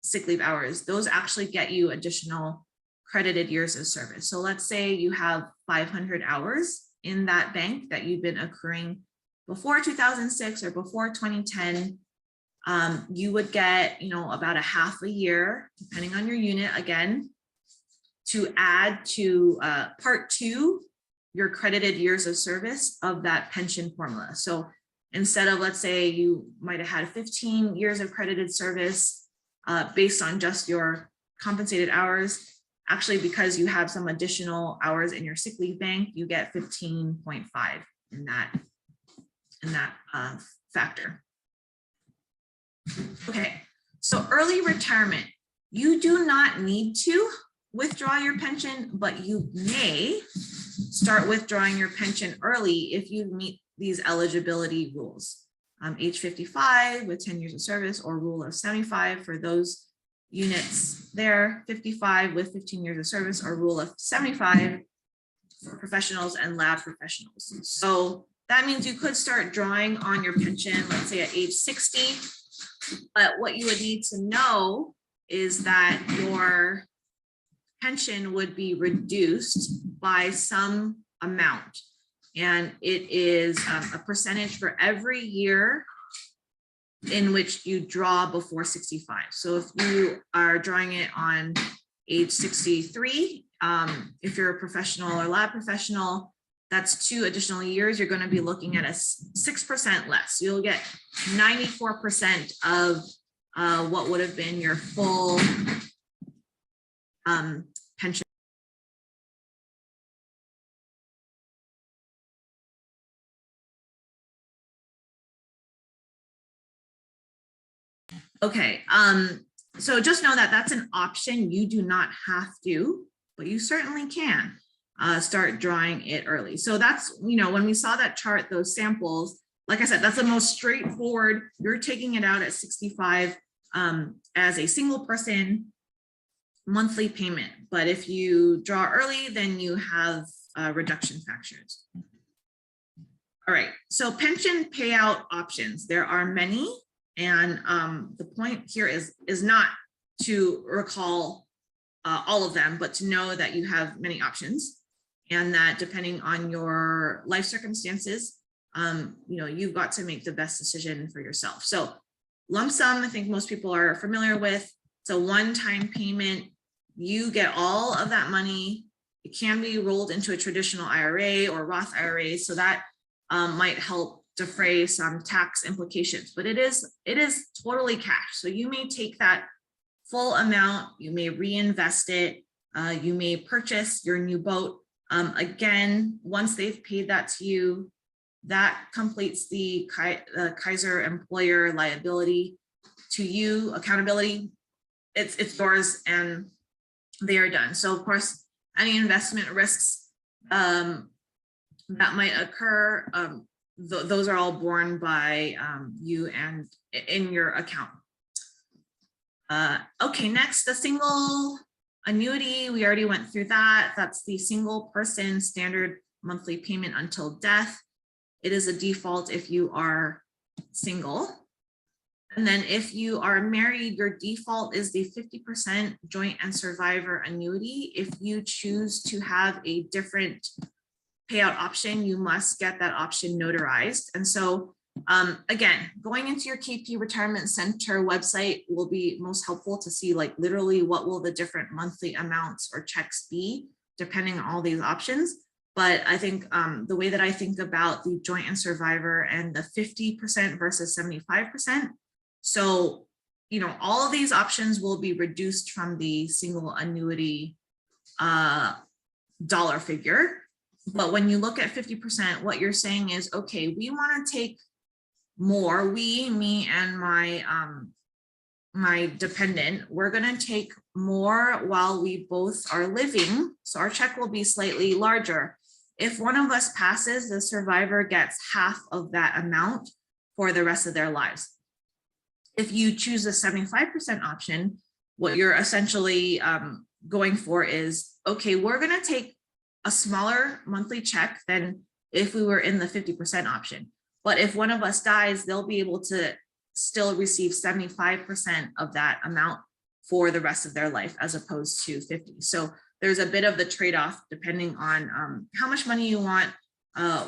sick leave hours, those actually get you additional credited years of service. So let's say you have 500 hours in that bank that you've been accruing before 2006 or before 2010. You would get, about a half a year, depending on your unit, again, to add to part 2, your credited years of service of that pension formula. So instead of, let's say you might have had 15 years of credited service based on just your compensated hours, actually, because you have some additional hours in your sick leave bank, you get 15.5 in that factor. Okay, so early retirement, you do not need to withdraw your pension, but you may start withdrawing your pension early if you meet these eligibility rules. Age 55 with 10 years of service, or rule of 75 for those units there, 55 with 15 years of service, or rule of 75 for professionals and lab professionals. So that means you could start drawing on your pension, let's say at age 60, but what you would need to know is that your pension would be reduced by some amount. And it is a percentage for every year in which you draw before 65. So if you are drawing it on age 63, if you're a professional or lab professional, that's 2 additional years, you're going to be looking at a 6% less. You'll get 94% of what would have been your full pension. Okay, so just know that that's an option. You do not have to, but you certainly can start drawing it early. So that's, when we saw that chart, those samples, like I said, that's the most straightforward. You're taking it out at 65 as a single person monthly payment. But if you draw early, then you have reduction factors. All right, so pension payout options. There are many. And the point here is not to recall all of them, but to know that you have many options, and that depending on your life circumstances, you've got to make the best decision for yourself. So lump sum, I think most people are familiar with. It's a one-time payment. You get all of that money It can be rolled into a traditional IRA or Roth IRA, so that might help defray some tax implications, but it is totally cash. So you may take that full amount, you may reinvest it, you may purchase your new boat. Again, once they've paid that to you, that completes the Kaiser employer liability to you, accountability. It's yours and they are done. So of course, any investment risks that might occur, those are all borne by you and in your account. Okay, next, the single annuity. We already went through that. That's the single person standard monthly payment until death. It is a default if you are single. And then if you are married, your default is the 50% joint and survivor annuity. If you choose to have a different payout option, you must get that option notarized. And so again, going into your KP Retirement Center website will be most helpful to see like literally what will the different monthly amounts or checks be depending on all these options. But I think the way that I think about the joint and survivor and the 50% versus 75%. So, you know, all of these options will be reduced from the single annuity dollar figure. But when you look at 50%, what you're saying is, okay, we want to take more, me and my my dependent, we're going to take more while we both are living. So our check will be slightly larger. If one of us passes, the survivor gets half of that amount for the rest of their lives. If you choose the 75% option, what you're essentially going for is, okay, we're going to take a smaller monthly check than if we were in the 50% option. But if one of us dies, they'll be able to still receive 75% of that amount for the rest of their life as opposed to 50. So there's a bit of the trade-off depending on how much money you want,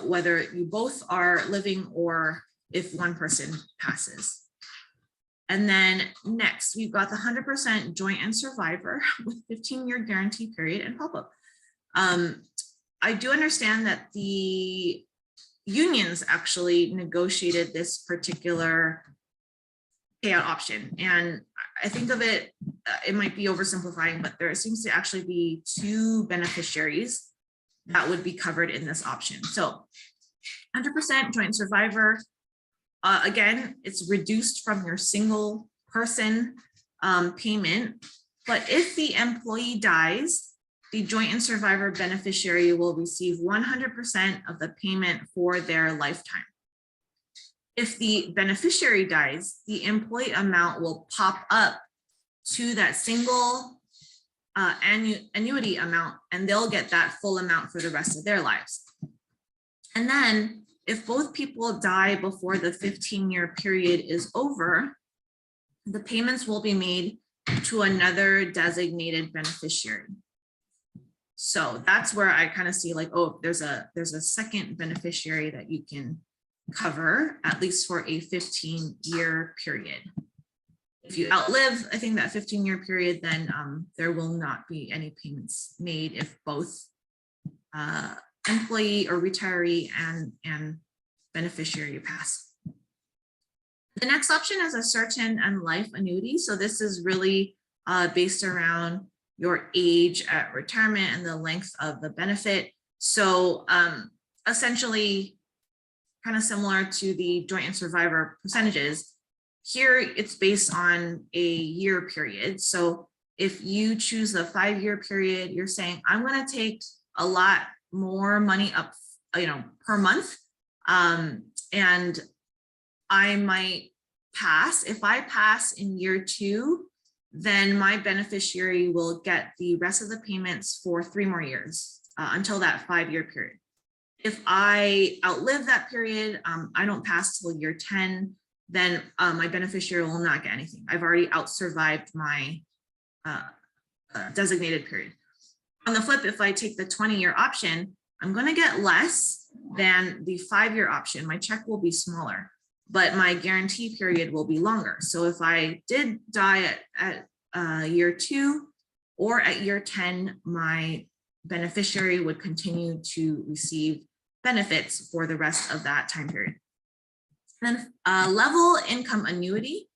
whether you both are living or if one person passes. And then next, we've got the 100% joint and survivor with 15-year guarantee period and pop-up. I do understand that the unions actually negotiated this particular payout option. And I think of it, it might be oversimplifying, but there seems to actually be 2 beneficiaries that would be covered in this option. So 100% joint survivor, again, it's reduced from your single person payment. But if the employee dies, the joint and survivor beneficiary will receive 100% of the payment for their lifetime. If the beneficiary dies, the employee amount will pop up to that single annuity amount, and they'll get that full amount for the rest of their lives. And then if both people die before the 15-year period is over, the payments will be made to another designated beneficiary. So that's where I kind of see like, oh, there's a second beneficiary that you can cover, at least for a 15-year period. If you outlive, I think that 15-year period, then there will not be any payments made if both employee or retiree and beneficiary pass. The next option is a certain and life annuity. So this is really based around your age at retirement and the length of the benefit. So essentially kind of similar to the joint and survivor percentages. Here it's based on a year period. So if you choose the 5-year period, you're saying, I'm going to take a lot more money up, per month. And I might pass. If I pass in year 2, then my beneficiary will get the rest of the payments for 3 more years until that 5-year period. If I outlive that period, I don't pass till year 10, then my beneficiary will not get anything. I've already out-survived my designated period. On the flip, if I take the 20-year option, I'm going to get less than the 5-year option. My check will be smaller, but my guarantee period will be longer. So if I did die at year 2 or at year 10, my beneficiary would continue to receive benefits for the rest of that time period. And then level income annuity.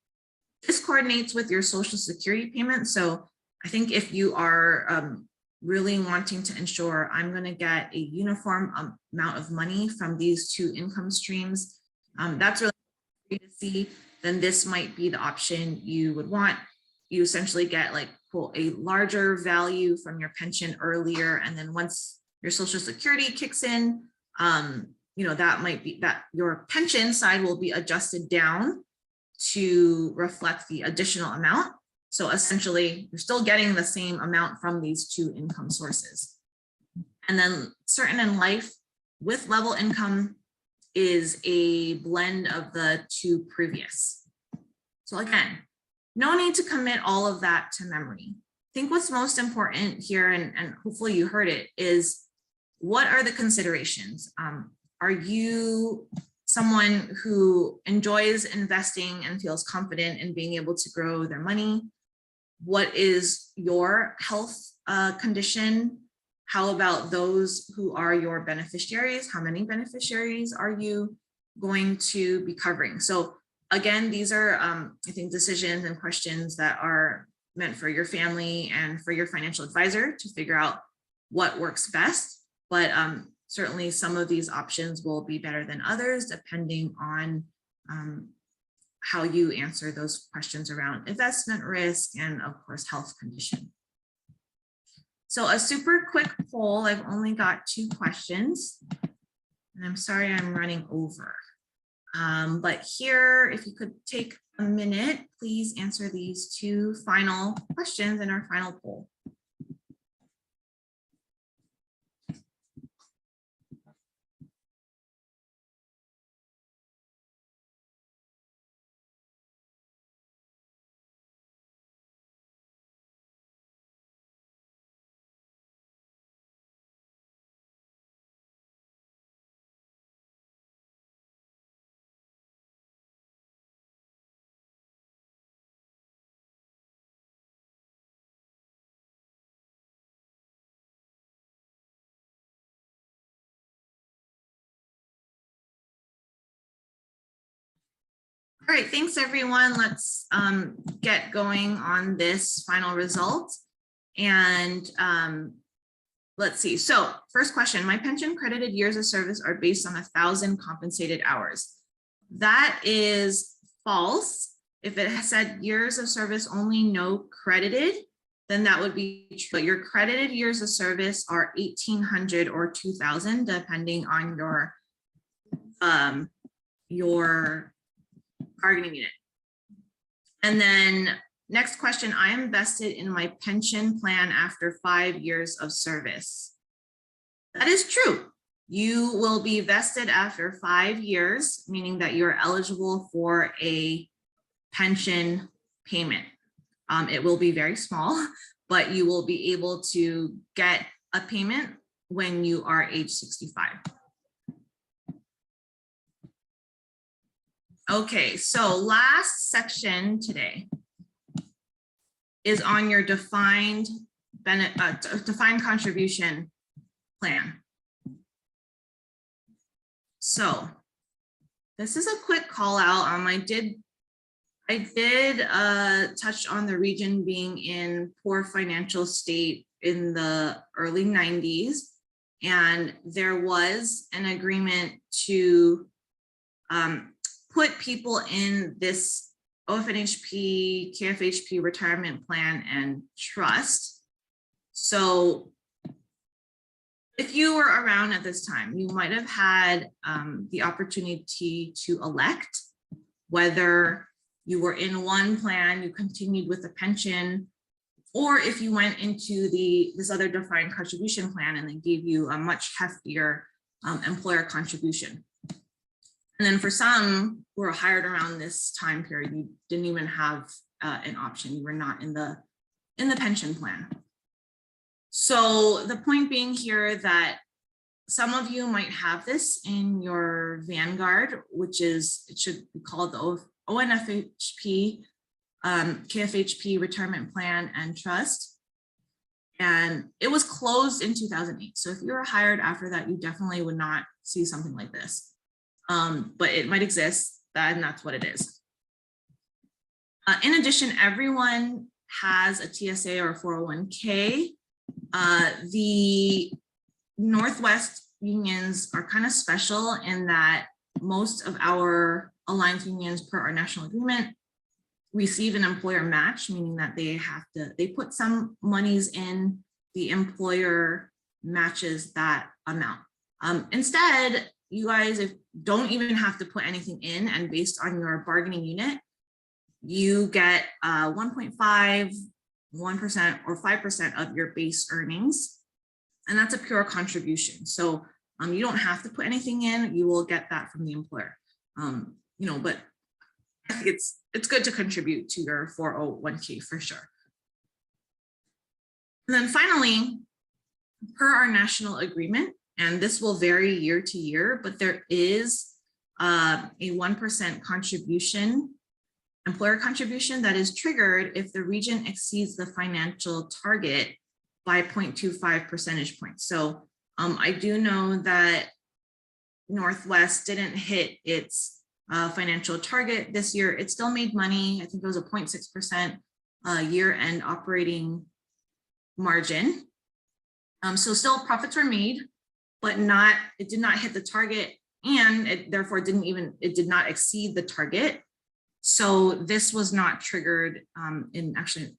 This coordinates with your Social Security payment. So I think if you are really wanting to ensure I'm going to get a uniform amount of money from these two income streams, that's really great to see, then this might be the option you would want. You essentially get like, quote, a larger value from your pension earlier. And then once your Social Security kicks in, you know, that might be that your pension side will be adjusted down to reflect the additional amount. So essentially, you're still getting the same amount from these two income sources. And then certain in life with level income is a blend of the two previous. So again, no need to commit all of that to memory. I think what's most important here, and hopefully you heard it, is what are the considerations? Are you someone who enjoys investing and feels confident in being able to grow their money? What is your health condition? How about those who are your beneficiaries? How many beneficiaries are you going to be covering? So again, these are, I think, decisions and questions that are meant for your family and for your financial advisor to figure out what works best. But certainly some of these options will be better than others, depending on how you answer those questions around investment risk and, of course, health condition. So a super quick poll. I've only got 2 questions, and I'm sorry I'm running over. But here, if you could take a minute, please answer these 2 final questions in our final poll. All right, thanks everyone. Let's get going on this final result. And let's see. So first question, my pension credited years of service are based on 1,000 compensated hours. That is false. If it has said years of service only, no credited, then that would be true. Your credited years of service are 1,800 or 2,000, depending on your bargaining unit. And then next question, I am vested in my pension plan after 5 years of service. That is true. You will be vested after 5 years, meaning that you're eligible for a pension payment. It will be very small, but you will be able to get a payment when you are age 65. Okay, so last section today is on your defined contribution plan. So this is a quick call out. I did touch on the region being in poor financial state in the early 90s, and there was an agreement to put people in this OFNHP, KFHP retirement plan and trust. So if you were around at this time, you might have had the opportunity to elect whether you were in one plan, you continued with the pension, or if you went into this other defined contribution plan and they gave you a much heftier employer contribution. And then for some who were hired around this time period, you didn't even have an option. You were not in the pension plan. So the point being here that some of you might have this in your Vanguard, which is, it should be called the OFNHP, KFHP retirement plan and trust. And it was closed in 2008. So if you were hired after that, you definitely would not see something like this. But it might exist, and that's what it is. In addition, everyone has a TSA or 401k. The Northwest unions are kind of special in that most of our alliance unions per our national agreement receive an employer match, meaning that they put some monies in, the employer matches that amount. Instead, you guys don't even have to put anything in, and based on your bargaining unit, you get 1.5, 1%, or 5% of your base earnings. And that's a pure contribution. So you don't have to put anything in, you will get that from the employer. But I think it's good to contribute to your 401k for sure. And then finally, per our national agreement, and this will vary year to year, but there is a 1% contribution, employer contribution, that is triggered if the region exceeds the financial target by 0.25 percentage points. So I do know that Northwest didn't hit its financial target this year. It still made money. I think it was a 0.6% year-end operating margin. So still profits were made, but it did not hit the target, and it therefore it did not exceed the target. So this was not triggered in actually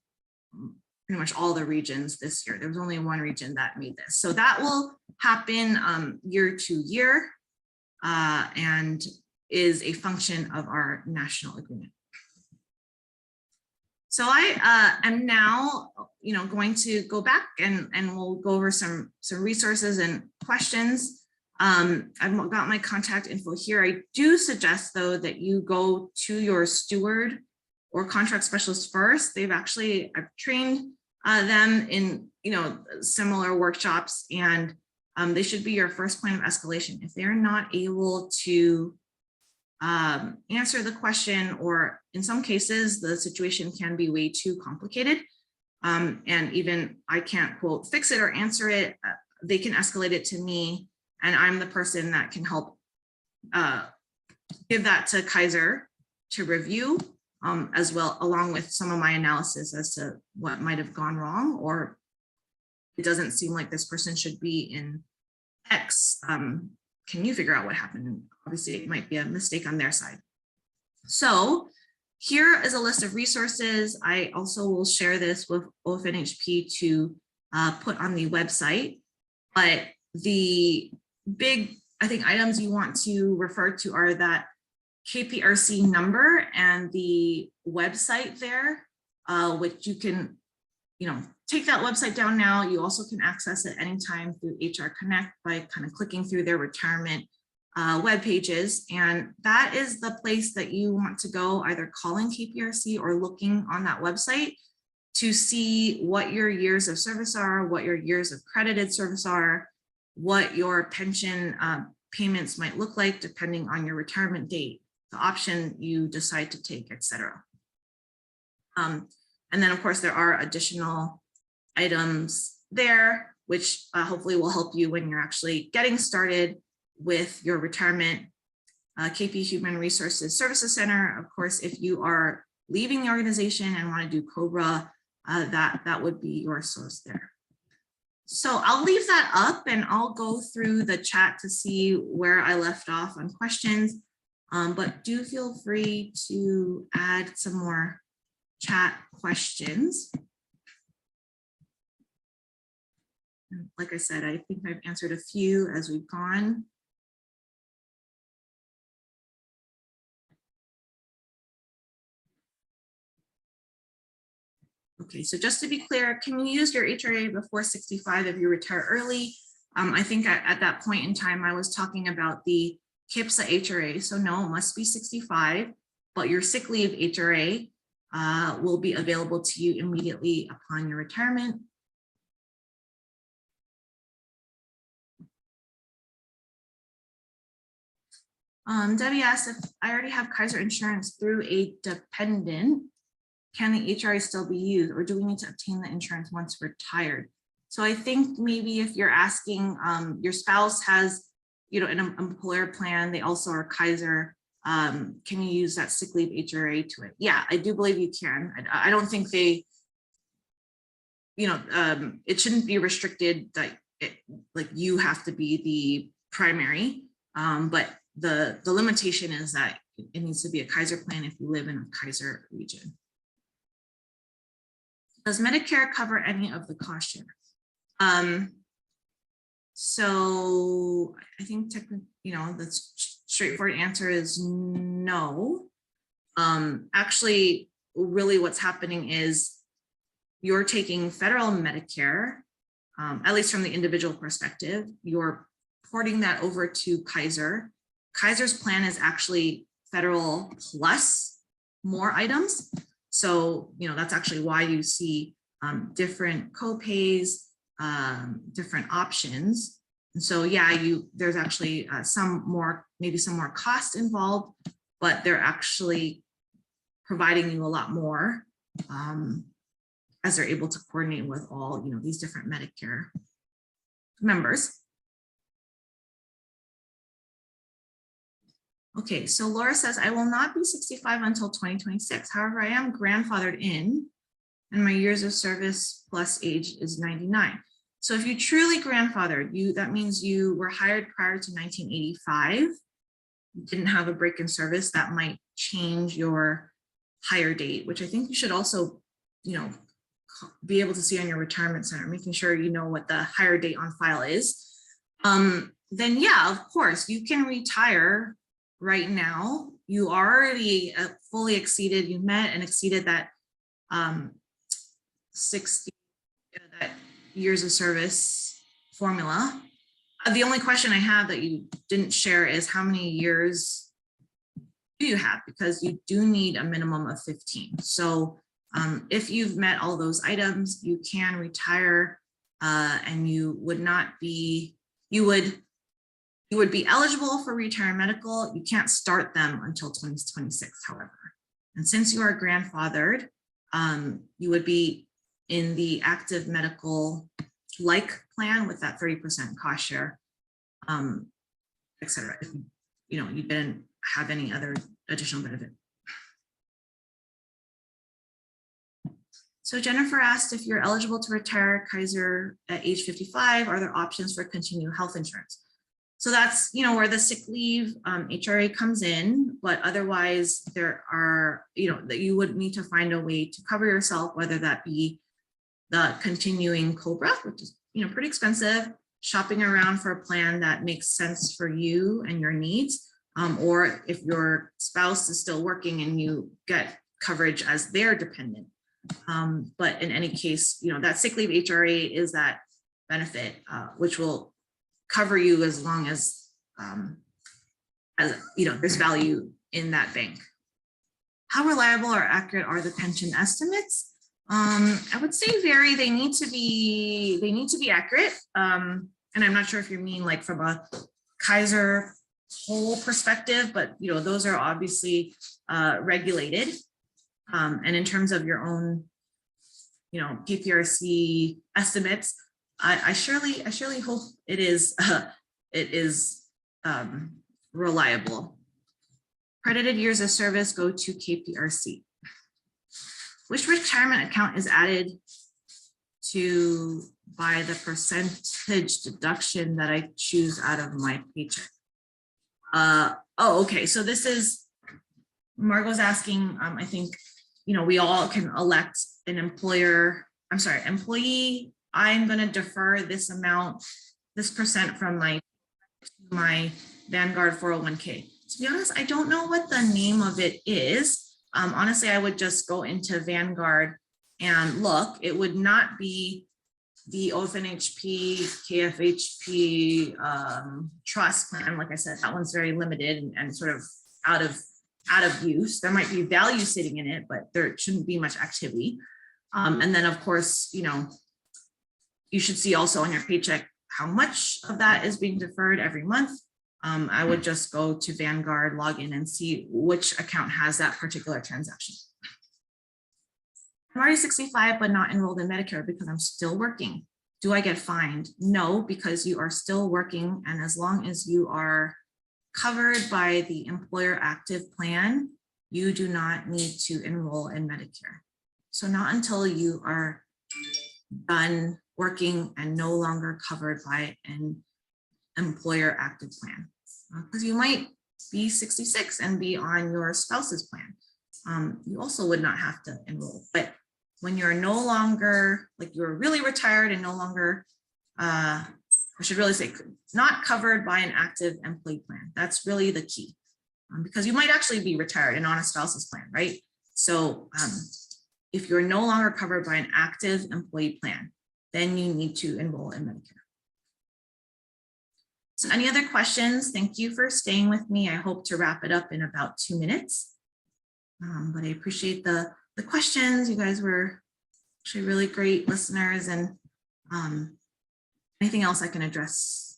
pretty much all the regions this year. There was only one region that made this. So that will happen year to year and is a function of our national agreement. So I am now, going to go back and we'll go over some resources and questions. I've got my contact info here. I do suggest, though, that you go to your steward or contract specialist first. I've trained them in, similar workshops, and they should be your first point of escalation. If they're not able to answer the question, or in some cases, the situation can be way too complicated, and even I can't, quote, fix it or answer it, they can escalate it to me, and I'm the person that can help give that to Kaiser to review, as well, along with some of my analysis as to what might have gone wrong, or it doesn't seem like this person should be in X. Can you figure out what happened? And obviously, it might be a mistake on their side. So here is a list of resources. I also will share this with OFNHP to put on the website. But the big, I think, items you want to refer to are that KPRC number and the website there, which you can, take that website down now. You also can access it anytime through HR Connect by kind of clicking through their retirement web pages. And that is the place that you want to go, either calling KPRC or looking on that website to see what your years of service are, what your years of credited service are, what your pension payments might look like depending on your retirement date, the option you decide to take, etc. And then, of course, there are additional items there, which hopefully will help you when you're actually getting started with your retirement. KP Human Resources Services Center, of course, if you are leaving the organization and want to do COBRA, that would be your source there. So I'll leave that up and I'll go through the chat to see where I left off on questions, but do feel free to add some more chat questions. Like I said, I think I've answered a few as we've gone. Okay, so just to be clear, can you use your HRA before 65 if you retire early? I think at that point in time, I was talking about the KIPSA HRA. So no, it must be 65, but your sick leave HRA will be available to you immediately upon your retirement. Debbie asked if I already have Kaiser insurance through a dependent, can the HRA still be used, or do we need to obtain the insurance once retired? So I think maybe if you're asking, your spouse has, you know, an employer plan, they also are Kaiser, can you use that sick leave HRA to it? Yeah, I do believe you can. I don't think they, you know, it shouldn't be restricted that like you have to be the primary, but the limitation is that it needs to be a Kaiser plan if you live in a Kaiser region. Does Medicare cover any of the cost share? So I think technically, you know, the straightforward answer is no. Actually, really what's happening is you're taking federal Medicare, at least from the individual perspective, you're porting that over to Kaiser. Kaiser's plan is actually federal plus more items. So, you know, that's actually why you see different co-pays, different options. And so, yeah, there's actually maybe some more cost involved, but they're actually providing you a lot more as they're able to coordinate with all, you know, these different Medicare members. Okay, so Laura says, I will not be 65 until 2026. However, I am grandfathered in and my years of service plus age is 99. So if you truly grandfathered, that means you were hired prior to 1985, you didn't have a break in service, that might change your hire date, which I think you should also, you know, be able to see on your retirement center, making sure you know what the hire date on file is. Then yeah, of course, you can retire right now. You already fully exceeded, you met and exceeded that 60 that years of service formula. The only question I have that you didn't share is how many years do you have, because you do need a minimum of 15. So if you've met all those items, you can retire and you would not be, you would be eligible for retirement medical. You can't start them until 2026, however. And since you are grandfathered, you would be in the active medical like plan with that 30% cost share, et cetera. If you know, you didn't have any other additional benefit. So Jennifer asked if you're eligible to retire Kaiser at age 55, are there options for continued health insurance? So that's, you know, where the sick leave HRA comes in, but otherwise there are, you know, that you would need to find a way to cover yourself, whether that be the continuing COBRA, which is, you know, pretty expensive, shopping around for a plan that makes sense for you and your needs, or if your spouse is still working and you get coverage as their dependent. But in any case, you know, that sick leave HRA is that benefit, which will cover you as long as you know, there's value in that bank. How reliable or accurate are the pension estimates? I would say vary. They need to be accurate. And I'm not sure if you mean like from a Kaiser whole perspective, but you know, those are obviously regulated. And in terms of your own, you know, PPRC estimates, I surely hope it is reliable. Credited years of service go to KPRC. Which retirement account is added to by the percentage deduction that I choose out of my paycheck? Oh, okay. So this is, Margot's asking, I think, you know, we all can elect an employee. I'm going to defer this amount, this percent from my Vanguard 401k. To be honest, I don't know what the name of it is. Honestly, I would just go into Vanguard and look. It would not be the OFNHP, KFHP trust plan. Like I said, that one's very limited and sort of out of use. There might be value sitting in it, but there shouldn't be much activity. And then of course, you know, you should see also on your paycheck how much of that is being deferred every month. I would just go to Vanguard, log in and see which account has that particular transaction. I'm already 65, but not enrolled in Medicare because I'm still working. do I get fined? No, because you are still working, and as long as you are covered by the employer active plan, you do not need to enroll in Medicare. So not until you are done working and no longer covered by an employer active plan, because you might be 66 and be on your spouse's plan. You also would not have to enroll, but when you're no longer, like you're really retired and no longer, I should really say, not covered by an active employee plan. That's really the key, because you might actually be retired and on a spouse's plan, right? So if you're no longer covered by an active employee plan, then you need to enroll in Medicare. So any other questions? Thank you for staying with me. I hope to wrap it up in about 2 minutes. But I appreciate the questions. You guys were actually really great listeners, and anything else I can address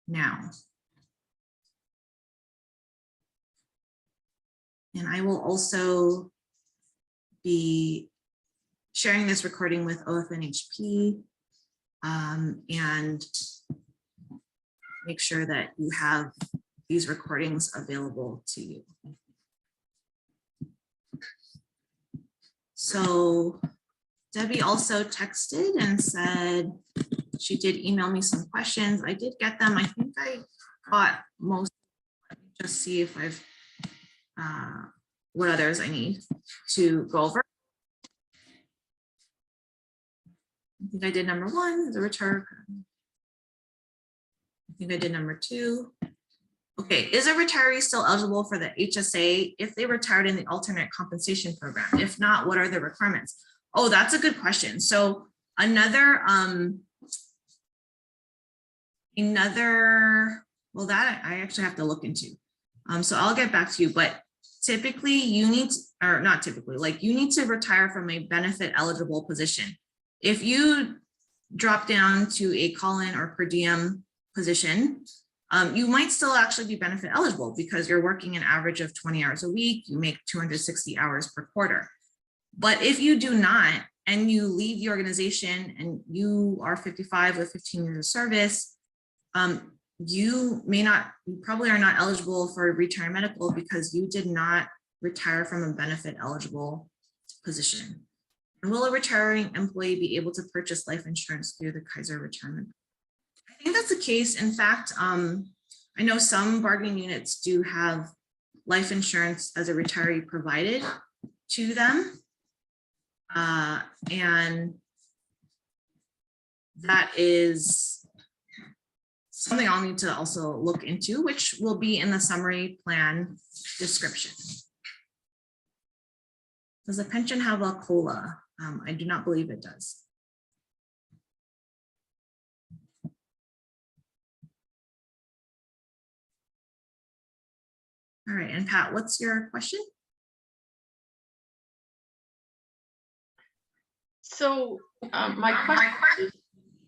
now? And I will also be sharing this recording with OFNHP and make sure that you have these recordings available to you. So Debbie also texted and said she did email me some questions. I did get them. I think I got most. Let me just see if I've what others I need to go over. I think I did number 1, the return. I think I did number 2. Okay, is a retiree still eligible for the HSA if they retired in the alternate compensation program? If not, what are the requirements? Oh, that's a good question. So another, well, that I actually have to look into. So I'll get back to you, but typically you need, or not typically, like you need to retire from a benefit eligible position. If you drop down to a call-in or per diem position, you might still actually be benefit eligible because you're working an average of 20 hours a week, you make 260 hours per quarter. But if you do not, and you leave the organization and you are 55 with 15 years of service, you probably are not eligible for retiree medical because you did not retire from a benefit eligible position. And will a retiring employee be able to purchase life insurance through the Kaiser retirement? I think that's the case. In fact, I know some bargaining units do have life insurance as a retiree provided to them. And that is something I'll need to also look into, which will be in the summary plan description. Does the pension have a COLA? I do not believe it does. All right, and Pat, what's your question? So my question is,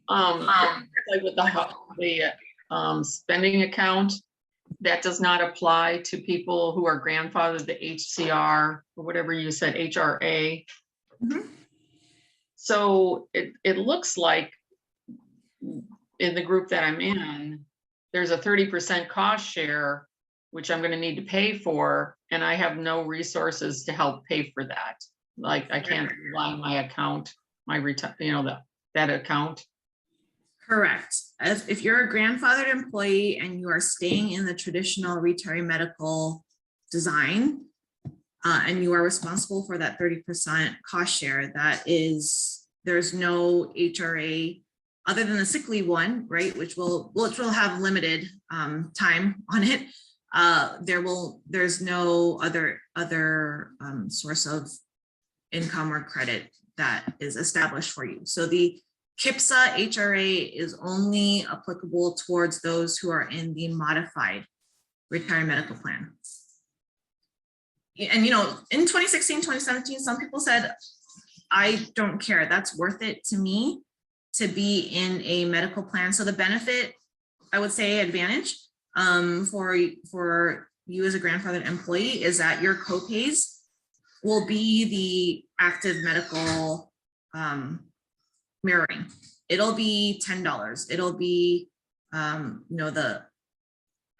like with the spending account, that does not apply to people who are grandfathered, the HCR or whatever you said, HRA. Mm-hmm. So it looks like in the group that I'm in, there's a 30% cost share, which I'm going to need to pay for, and I have no resources to help pay for that. Like I can't rely on my account, that account. Correct. If you're a grandfathered employee and you are staying in the traditional retiree medical design, and you are responsible for that 30% cost share, there's no HRA other than the sick leave one, right? Which will have limited time on it. There's no other source of income or credit that is established for you. So the KIPSA HRA is only applicable towards those who are in the modified retiree medical plan. And in 2016, 2017, some people said, I don't care, that's worth it to me to be in a medical plan. So the benefit, I would say advantage for you as a grandfathered employee is that your copays will be the active medical mirroring. it'll be $10. It'll be, you know,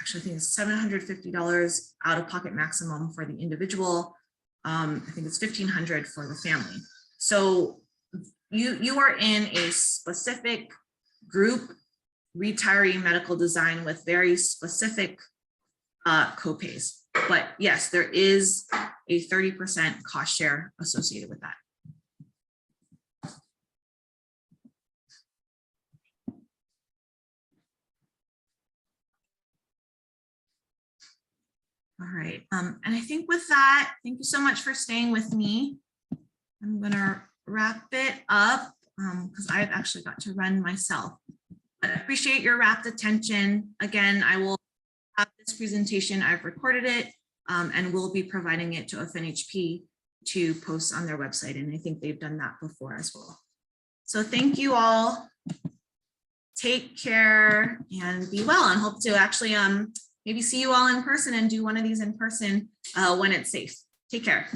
actually I think it's $750 out of pocket maximum for the individual. I think it's $1,500 for the family. So you are in a specific group retiree medical design with very specific copays. But yes, there is a 30% cost share associated with that. All right, and I think with that, thank you so much for staying with me. I'm gonna wrap it up because I've actually got to run myself. I appreciate your rapt attention. Again, I will have this presentation, I've recorded it, and we'll be providing it to OFNHP to post on their website. And I think they've done that before as well. So thank you all. Take care and be well, and hope to actually maybe see you all in person and do one of these in person when it's safe. Take care.